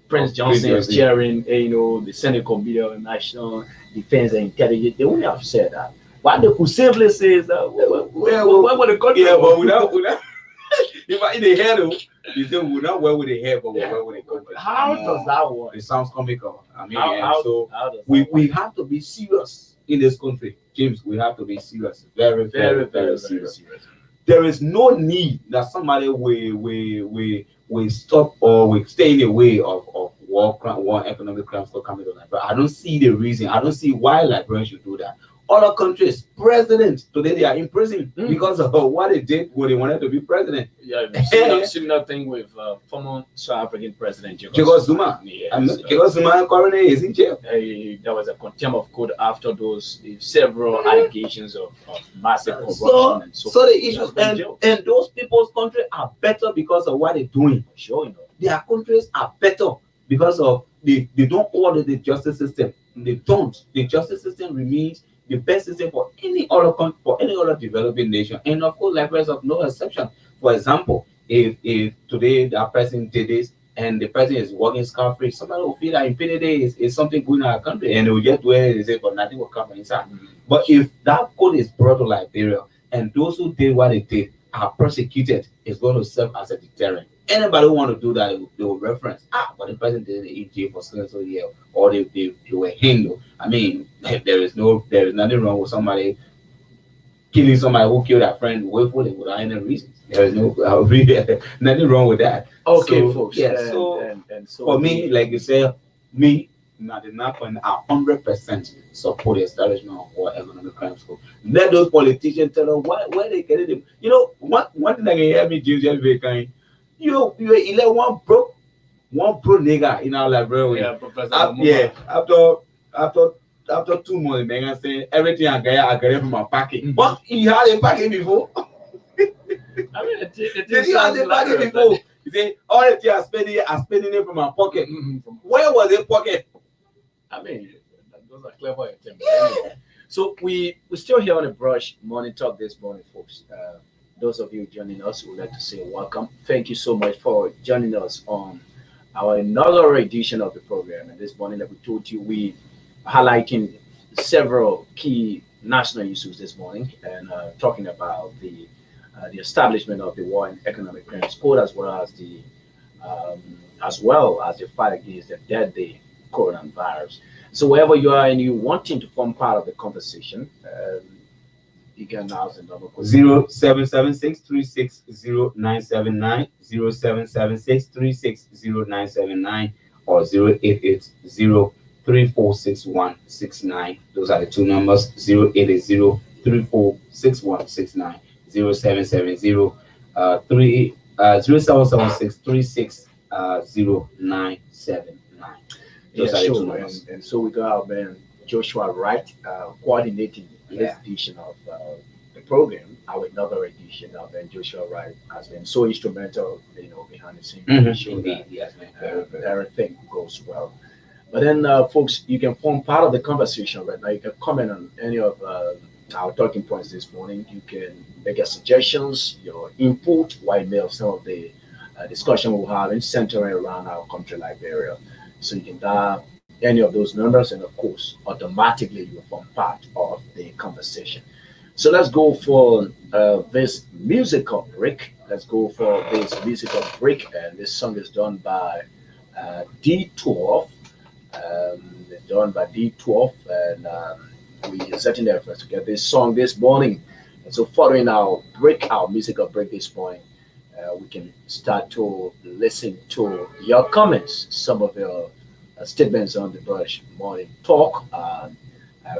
Prince Johnson is chairing, the Senate Committee on National Defense and Intelligence, they wouldn't have said that. But they could simply say that where would the country? Yeah, but without if in the head, you say we're not well with the head, but we're well with the country. How does that work? It sounds comical. I mean, how we have to be serious in this country, James. We have to be serious, very, very, very serious. There is no need that somebody will stop or will stay in the way of war economic crimes for coming to Liberia. I don't see the reason. I don't see why Liberians should do that. Other countries, presidents today they are in prison because of what they did when they wanted to be president. Yeah, similar thing with former South African President Jacob Zuma. Jacob Zuma currently is in jail. There was a contempt of court after those several allegations of massive corruption and so the issues and those people's countries are better because of what they're doing. Sure, their countries are better because of they don't order the justice system. They don't. The justice system remains the best system for any other developing nation, and of course, Liberia is of no exception. For example, if today that person did this and the person is working scot-free, somebody will feel that impunity is something good in our country, and they will just do it and say, but nothing will come inside. But if that code is brought to Liberia and those who did what they did are prosecuted, it's going to serve as a deterrent. Anybody who want to do that, they will reference, but the person did it in jail for so year, or they were handled. I mean, there is nothing wrong with somebody killing somebody who killed a friend willfully without any reason. There is nothing wrong with that. Okay, so, folks. Yeah. So for me, like you say, me, not enough, and 100% support the establishment of War Economic Crime School. Let those politicians tell them where they get it. One thing I can hear me, James, just very kind. You elect one broke nigga in our library. Yeah, Professor. After 2 months, man, say everything I get it from my pocket. But he had a pocket before. I mean, did he have a pocket before? You say all the things I'm spending it from my pocket. Where was the pocket? I mean, those are clever attempts. Yeah. So we're still here on the Brush Morning Talk this morning, folks. Those of you joining us, we would like to say welcome. Thank you so much for joining us on our inaugural edition of the program. And this morning, like we told you, we are highlighting several key national issues this morning and talking about the establishment of the War and Economic Crimes Code, as well as the fight against the deadly coronavirus. So wherever you are and you wanting to form part of the conversation, you can now send number 0776-360-979, 0776-360-979, or 0880-346169. Those are the two numbers. 0880-346169, 0770 0776-360979. Those are the two numbers. And so we got our man Joshua Wright coordinating this edition of the program. Our another edition of Joshua Wright has been so instrumental, behind the scenes to ensure that everything goes well. But then, folks, you can form part of the conversation right now. You can comment on any of our talking points this morning. You can make your suggestions, your input, while mail some of the discussion we'll have in centering around our country, Liberia. So you can dial any of those numbers, and of course, automatically you will form part of the conversation. So let's go for this musical break. And this song is done by D12. And we are setting the efforts to get this song this morning. And so following our musical break this morning, we can start to listen to your comments, some of your statements on the Brush Morning Talk.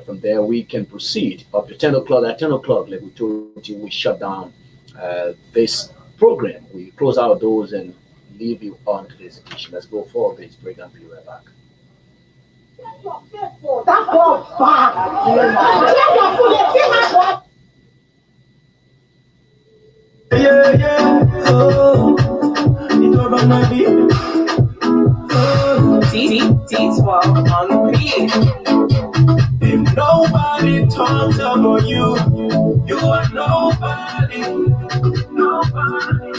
From there, we can proceed up to 10 o'clock. At 10 o'clock, like we told you, we shut down this program. We close our doors and leave you on to the execution. Let's go for this break and be right back. Yeah, yeah. Oh, it over my beat. D12 on the beat. If nobody talks about you, you are nobody. Nobody.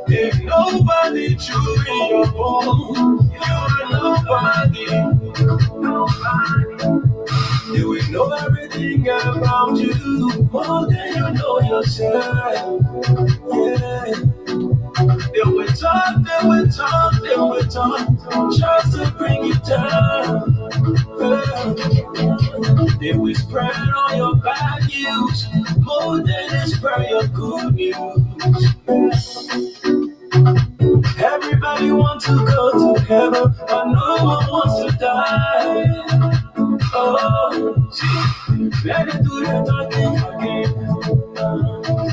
If nobody chewing your bone, you are nobody. Nobody. They will know everything about you more than you know yourself. Yeah. They will talk, they will talk, they will talk, just to bring you down. They will spread all your bad news more than they spread your good news. Everybody wants to go to heaven, but no one wants to die. Oh, see, let it do the talking again.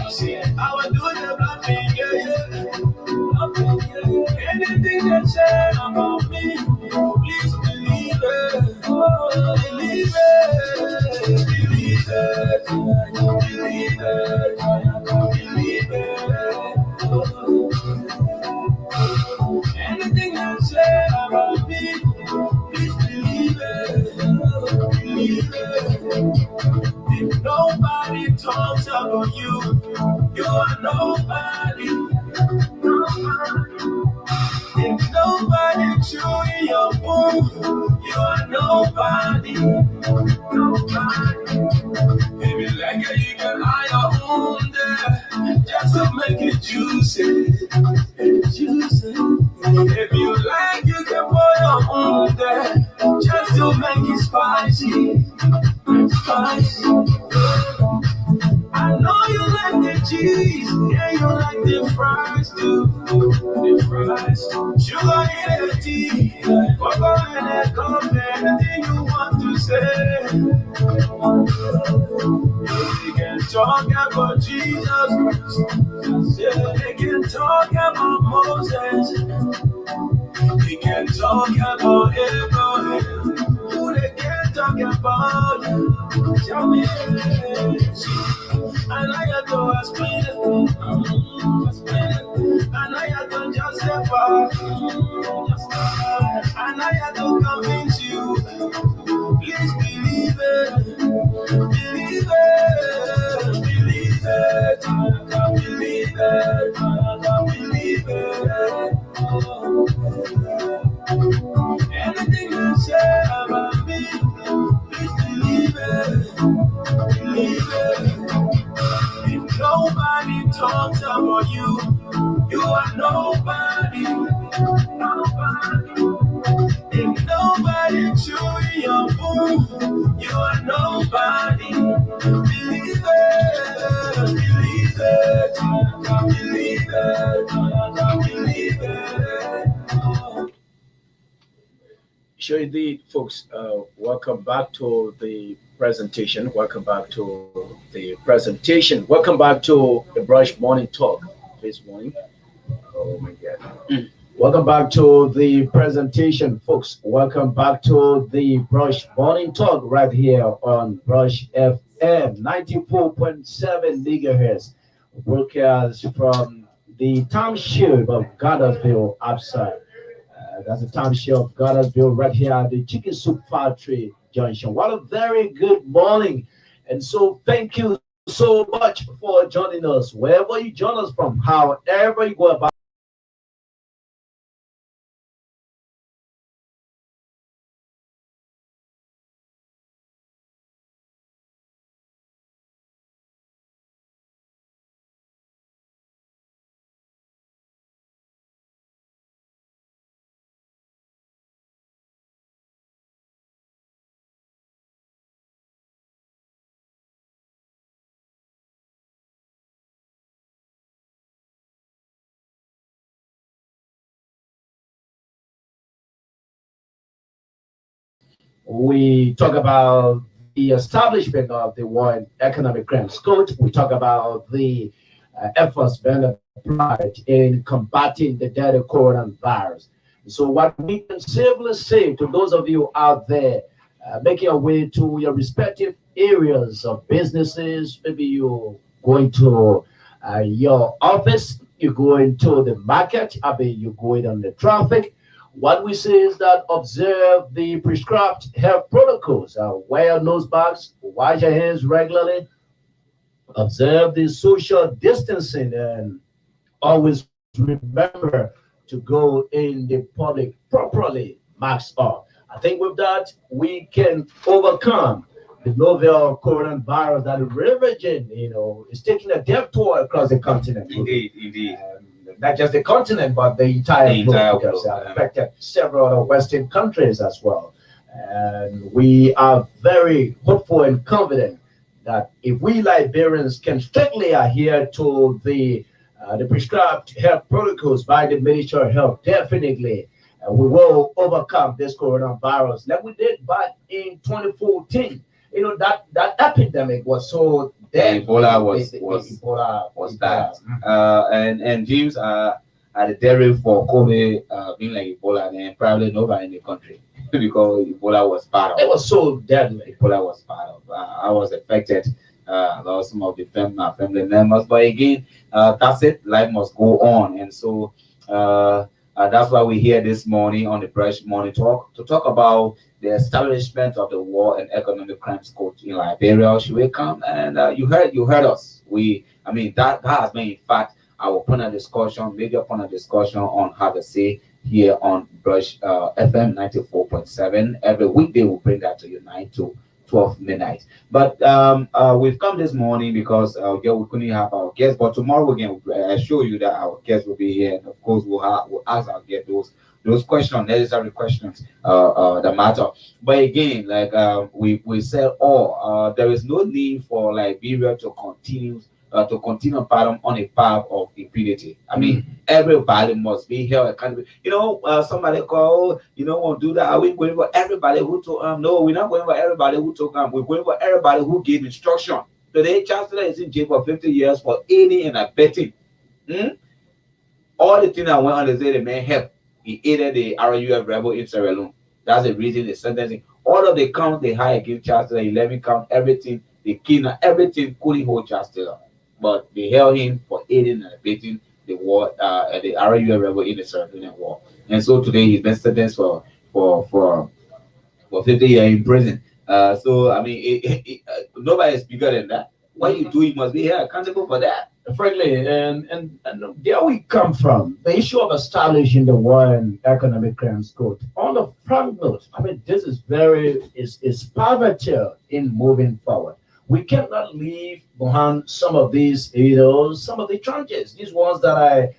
See, I will do the bluffing, yeah. Anything they say about me, please believe it. Oh, believe it. Believe it. Believe it. Believe it. Anything they say about me, please believe it. Believe it. If nobody talks about you, you are nobody. If nobody chewing your bone, you are nobody. Maybe like it, you can hire your own there just to make it juicy. Juicy. If you like, you can pour your own there just to make it spicy. Spicy. I know you like the cheese, yeah, you like the fries too. The fries, sugar in the tea, cocoa in the coffee, anything you want to say. They can talk about Jesus Christ, yeah, they can talk about Moses, they can talk about Abraham, who they can talk about. Tell me, and I had to explain it, and I had to justify, and I had to convince you. Please believe it, believe it, believe it, believe it, believe it. Anything you say about me, please believe it, believe it. If nobody talks about you, you are nobody. Nobody. If nobody chewing your food, you are nobody. Believe it, believe it, believe it, believe it. Sure, indeed, folks. Welcome back to the presentation. Welcome back to the presentation. Welcome back to the Brush Morning Talk this morning. Oh my God. Welcome back to the presentation, folks. Welcome back to the Brush Morning Talk right here on Brush FM 94.7 megahertz. Broadcast from the township of Goddardville, upside. That's the township of Goddardville right here at the Chicken Soup Factory Junction. What a very good morning. And so thank you so much for joining us. Wherever you join us from, however you go about we talk about the establishment of the World Economic Crimes Court. We talk about the efforts being applied in combating the deadly coronavirus. So, what we can safely say to those of you out there making your way to your respective areas of businesses, maybe you're going to your office, you're going to the market, I mean, you're going on the traffic. What we say is that observe the prescribed health protocols. Wear nose bags, wash your hands regularly, observe the social distancing, and always remember to go in the public properly, mask up. I think with that, we can overcome the novel coronavirus that is ravaging, is taking a death toll across the continent. Indeed. Not just the continent, but the entire globe, because it affected several other Western countries as well. And we are very hopeful and confident that if we Liberians can strictly adhere to the prescribed health protocols by the Ministry of Health, definitely we will overcome this coronavirus like we did back in 2014. That epidemic was so dead. Ebola was bad. And James, at the dairy for COVID being like Ebola, and probably nobody in the country because Ebola was bad. It was so deadly. Ebola was bad. I was affected. Lost some of the family members, but again, that's it. Life must go on, and so that's why we're here this morning on the Brush Morning Talk to talk about the establishment of the War and Economic Crimes Court in Liberia. Should we come? And you heard us. That has been in fact our panel discussion, major panel discussion on how to say here on Brush FM 94.7. Every weekday we'll bring that to you 9 to 12 midnight. But we've come this morning because we couldn't have our guests. But tomorrow again, I assure you that our guests will be here, and of course we'll ask our guests those questions, necessary questions that matter. But again, like we said, there is no need for Liberia to continue pardon, on a path of impunity. Everybody must be held accountable. Somebody call, won't do that. Are we going for everybody who took no, we're not going for everybody who took we're going for everybody who gave instruction. Today, Chancellor is in jail for 50 years for aiding and abetting. All the things that went on, they say the man helped. He aided the RUF rebel in Sierra Leone. That's the reason they're sentencing. All of the counts they high against Chancellor, 11 count, everything, they kidnapped, everything couldn't hold Chancellor. But they held him for aiding and abetting the war, the RUF rebel in the Sierra Leone war. And so today he's been sentenced for 50 years in prison. Nobody is bigger than that. What you do, you must be held accountable for that. Frankly, and there we come from. The issue of establishing the War and Economic Crimes Court. On the front note, this is is pivotal in moving forward. We cannot leave behind some of these, some of the challenges. These ones that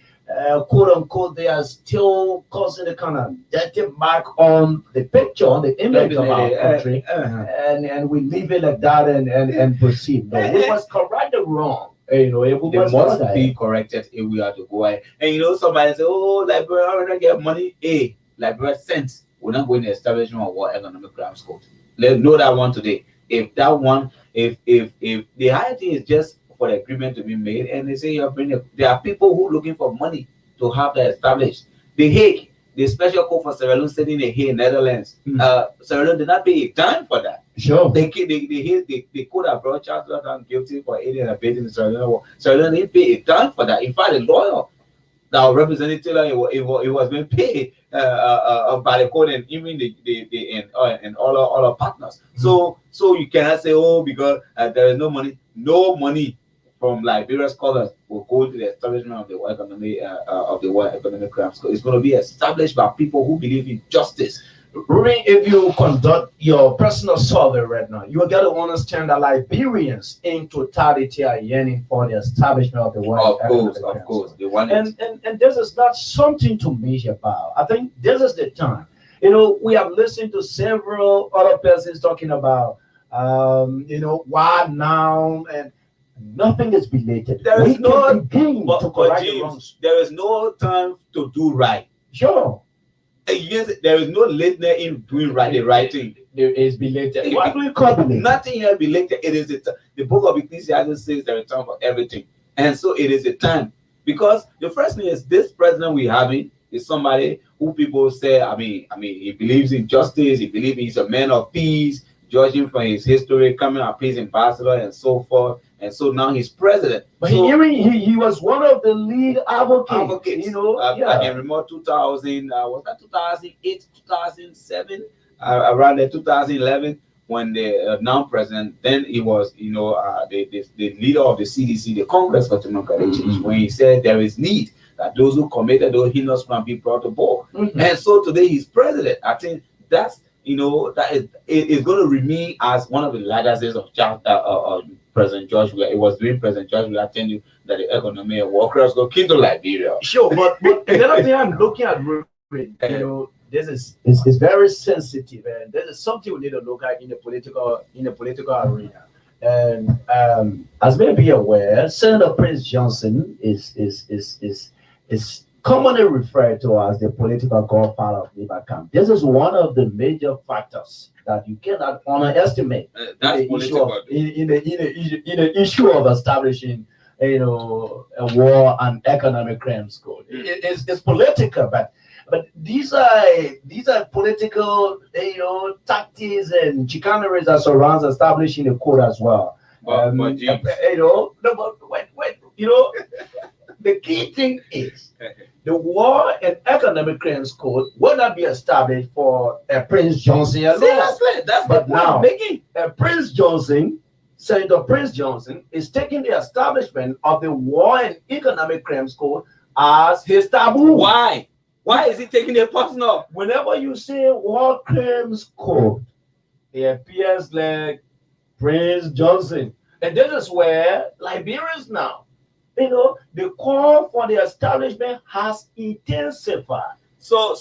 quote unquote, they are still causing a kind of dirty mark on the picture, on the image of our country, and we leave it like that and proceed. No, we must correct the wrong. They must be corrected if we are to go ahead. And somebody say, "Oh, Liberia, we're not get money." Hey, Liberia sent. We're not going to establishment of War Economic Crimes Court. Let's know that one today. If that one, if the higher thing is just for the agreement to be made, and they say there are people who are looking for money to have that established. The Hague, the special court for Sierra Leone sitting in Hague, Netherlands. Sierra Leone did not pay a dime for that. Sure. They could have brought Chancellor down guilty for aiding and abetting the Sierra Leone war. Sierra Leone didn't pay a dime for that. In fact, the lawyer that represented Taylor, it was being paid by the court and even and all our partners. So you cannot say, because there is no money. No money from Liberia's scholars will go to the establishment of the World Economic Crimes. So it's going to be established by people who believe in justice. Ruben, if you conduct your personal survey right now, you got to understand that Liberians in totality are yearning for the establishment of the World Economic Crimes. Of course. And this is not something to measure about. I think this is the time. We have listened to several other persons talking about, why now, and nothing is belated. There is no time to do right. Sure. Yes, there is no lateness in doing the right thing. There is belated. What do we call belated? Nothing here belated. It is the book of Ecclesiastes says there is time for everything, and so it is a time. Because the first thing is this president we having is somebody who people say, he believes in justice. He believes he's a man of peace, judging from his history, coming a peace ambassador and so forth. And so now he's president. But so, he was one of the lead advocates. I can remember 2000, was that 2008, 2007, around the 2011, when the now president, then he was, the leader of the CDC, the Congress for Democratic Change, when he said there is need that those who committed those heinous crimes be brought to board. And so today he's president. I think that's, that is going to remain as one of the legacies of President George. It was during President George we attend you that the economy of workers go into Liberia. Sure, but another thing I'm looking at, this is very sensitive, and this is something we need to look at in the political arena. And as may be aware, Senator Prince Johnson is commonly referred to as the political godfather of Labour camp. This is one of the major factors that you cannot underestimate in the issue of establishing, a war and economic crimes code. It's political, but these are political, tactics and chicaneries that surrounds establishing the code as well. The key thing is the War and Economic Crimes Code will not be established for Prince Johnson alone. That's but now, making Prince Johnson, Senator Prince Johnson, is taking the establishment of the War and Economic Crimes Code as his taboo. Why? Why is he taking it personal? Whenever you say War Crimes Code, it appears like Prince Johnson. And this is where Liberians now, the call for the establishment has intensified. So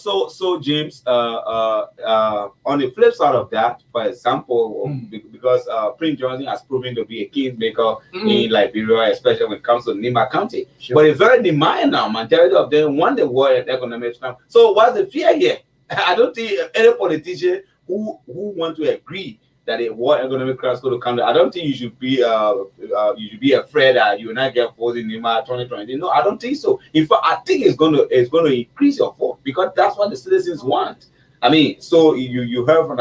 James, on the flip side of that, for example, because Prince Johnson has proven to be a kingmaker in Liberia, especially when it comes to Nima County. Sure. But it's very demanding now. Majority of them want the war and economic crime. So what's the fear here? I don't think any politician who want to agree that a war economic crisis going to come. I don't think you should be afraid that you will not get votes in Nima 2020. No, I don't think so. In fact, I think it's going to increase your vote because that's what the citizens want. I mean, so you heard from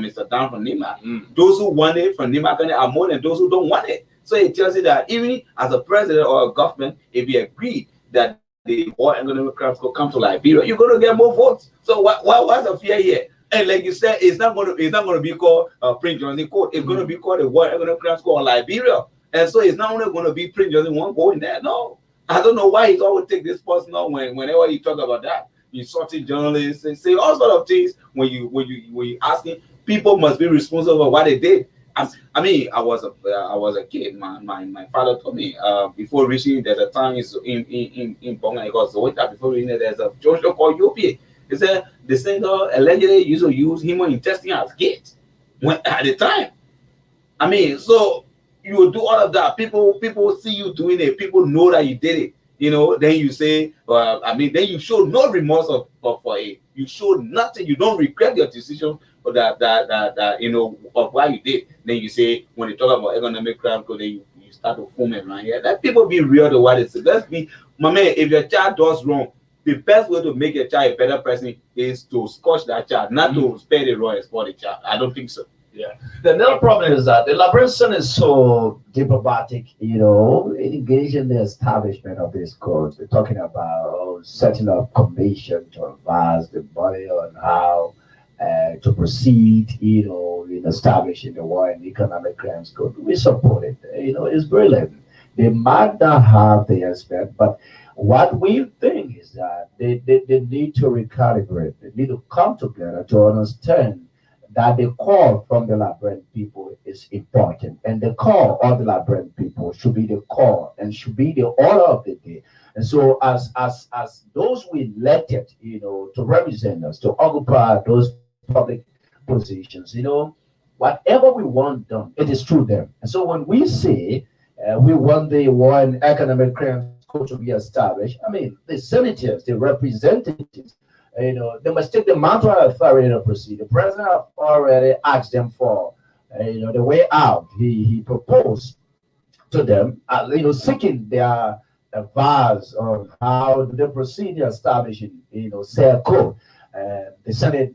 Mr. Dan from Nima. Those who want it from Nima are more than those who don't want it. So it tells you that even as a president or a government, if you agree that the war economic crisis will come to Liberia, you're going to get more votes. So what's the fear here? And like you said, it's not going to be called Prince Johnson Code. It's going to be called the War Economic Crimes Code on Liberia. And so it's not only going to be Prince Johnson one go in there. No, I don't know why he's always take this personal whenever you talk about that. You insulting journalists and say all sorts of things when you asking people must be responsible for what they did. I mean, I was a kid. My father told me before reaching there's a time in Bonga because before reaching there's a Joshua called UPA. He said the senator allegedly used to use human intestine as gate at the time. I mean, so you will do all of that. People see you doing it. People know that you did it. Then you say, then you show no remorse for it. You show nothing. You don't regret your decision for that of what you did. Then you say, when you talk about economic crime, then you start to foam around here. Let people be real to what it is. Let's be, my man, if your child does wrong, the best way to make your child a better person is to scourge that child, not to spare the lawyers for the child. I don't think so. Yeah. The another problem is that the Liberian is so diplomatic, engaged in the establishment of this code. We're talking about setting up commission to advise the body on how to proceed, in establishing the war and economic crimes code. We support it. It's brilliant. They might not have the aspect, but what we think is that they need to recalibrate. They need to come together to understand that the call from the Liberian people is important, and the call of the Liberian people should be the call and should be the order of the day. And so, as those we elected, to represent us, to occupy those public positions, whatever we want done, it is through them. And so, when we say we want the war and economic crimes code to be established, I mean the senators, the representatives, They must take the mantle of authority to proceed. The president have already asked them for, the way out. He proposed to them, seeking their advice on how do they proceed in establishing, cell code. The Senate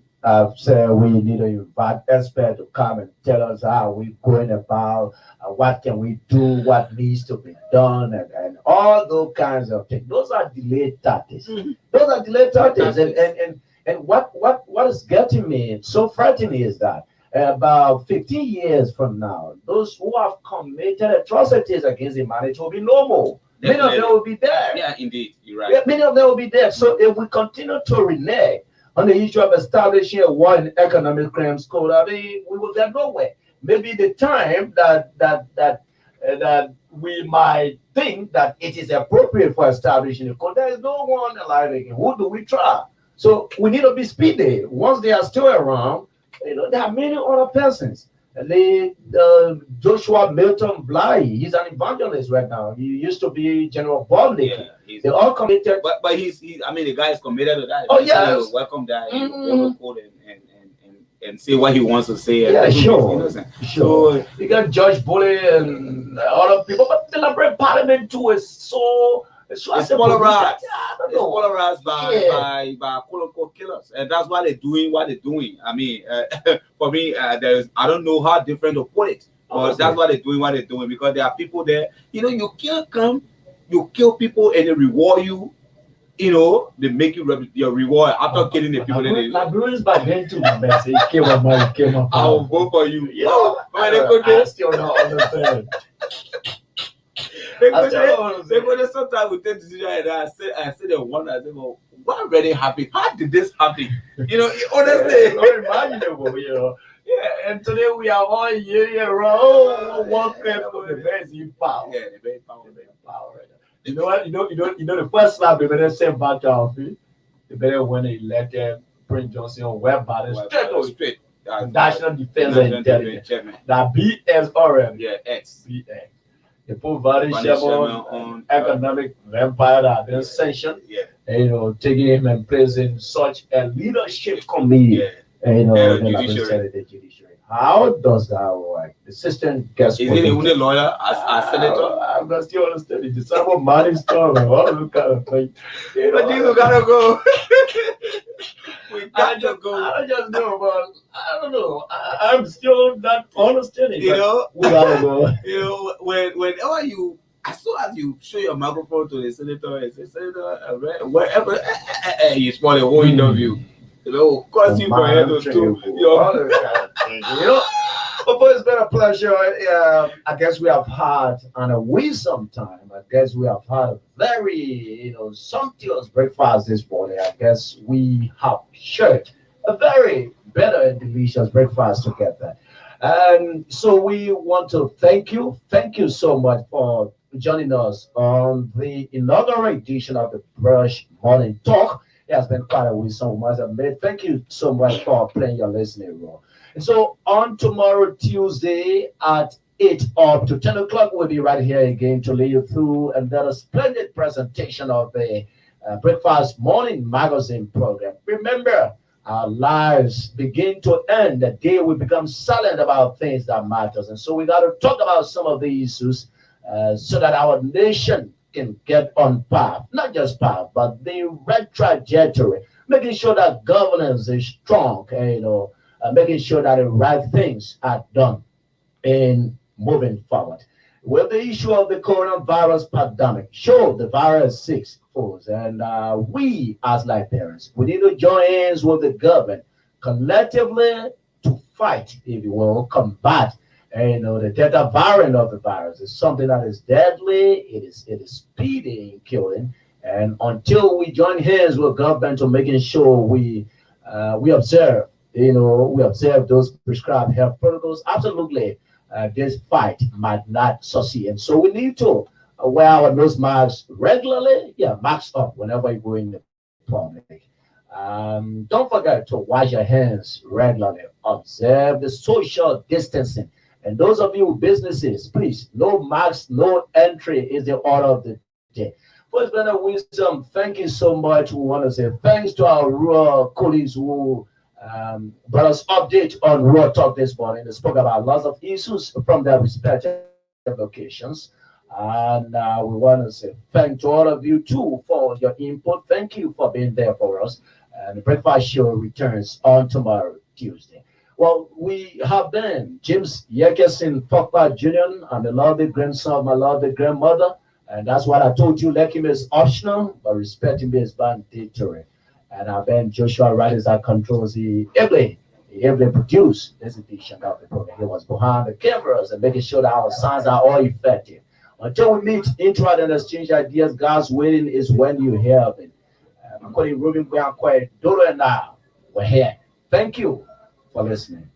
said we need to invite experts to come and tell us how we're going about, what can we do, what needs to be done, and all those kinds of things. Those are delayed tactics. Those are delayed tactics. And what is getting me so frightening is that about 15 years from now, those who have committed atrocities against humanity will be no more. Many of them will be there. Yeah, indeed, you're right. Yeah, many of them will be there. So if we continue to renege on the issue of establishing a war in economic crimes code, I mean, we will get nowhere. Maybe the time that we might think that it is appropriate for establishing a code, there is no one alive again. Who do we try? So we need to be speedy. Once they are still around, there are many other persons. Joshua Milton Bly, he's an evangelist right now. He used to be General Bob Lake. Yeah, they all committed. But he's I mean, the guy is committed to that. Oh, yes. Welcome that. And say what he wants to say. Yeah, sure. Innocent. Sure. So you got Judge Bully and other people, but the Liberal Parliament too is so. It's polarized. Yeah, it's polarized by quote unquote killers, and that's why they're doing what they're doing. I mean, for me, I don't know how different to put it, but that's why they're doing what they're doing, because there are people there. You kill people and they reward you. They make you your reward after killing the people. Liberians back then too, man. Say, came up. I'll vote for you. I still not understand. They sometimes we take decision and I say the one I say, well, what really happened? How did this happen? Honestly, unimaginable, Yeah, and today we are all year round. One clip for the best in power. Yeah, the best power. Right. You know what? The first slap they better send back to our feet. They better when they elected Prince Johnson on web body straight. National Defense and Intelligence. That BSRM. Yeah, X. BX. They put Valley Sherman on economic vampire that been sanctioned. Yeah. Taking him and placing such a leadership committee. The judiciary. How does that work? The system gets. Is he the only lawyer as senator? I'm not still understanding. It's about money storm and all those kind of things. But you gotta go. We gotta go. I just know, but I don't know. I'm still not understanding. We gotta go. Whenever you, as soon as you show your microphone to the senator and say, Senator, wherever you spoil the whole interview. Cause you for head to but it's been a pleasure. I guess we have had on a wisdom time. I guess we have had a very, sumptuous breakfast this morning. I guess we have shared a very better and delicious breakfast together. And so we want to thank you. Thank you so much for joining us on the inaugural edition of the Brush Morning Talk. It has been quite a wisdom we must have made. Thank you so much for playing your listening role. And so on tomorrow, Tuesday at 8 up to 10 o'clock, we'll be right here again to lead you through another splendid presentation of the Breakfast Morning Magazine program. Remember, our lives begin to end the day we become silent about things that matters. And so we got to talk about some of the issues so that our nation can get on path, not just path, but the right trajectory, making sure that governance is strong, making sure that the right things are done in moving forward. With the issue of the coronavirus pandemic, sure, the virus is folks, and we as Liberians, we need to join hands with the government collectively to fight, if you will, combat. The delta variant of the virus is something that is deadly. It is speedy in killing. And until we join hands with government to making sure we observe, we observe those prescribed health protocols, absolutely, this fight might not succeed. And so we need to wear our nose masks regularly. Yeah, masks up whenever you go in the public. Don't forget to wash your hands regularly. Observe the social distancing. And those of you businesses, please, no masks, no entry is the order of the day. First Planet Wisdom, thank you so much. We want to say thanks to our rural colleagues who brought us update on Rural Talk this morning. They spoke about lots of issues from their respective locations. And we want to say thank to all of you too for your input. Thank you for being there for us. And the breakfast show returns on tomorrow, Tuesday. Well, we have been James Yekesin Fokpa Jr. and the lovely grandson of my lovely grandmother. And that's what I told you. Liking me is optional, but respecting me is mandatory. And I've been Joshua Riders that controls the Eble. The Eble produced this edition of the program. He was behind the cameras and making sure that our sounds are all effective. Until we meet, interact, and exchange ideas, God's waiting is when you hear it. I'm calling Ruben Guanque, Dolo and now. We're here. Thank you for listening.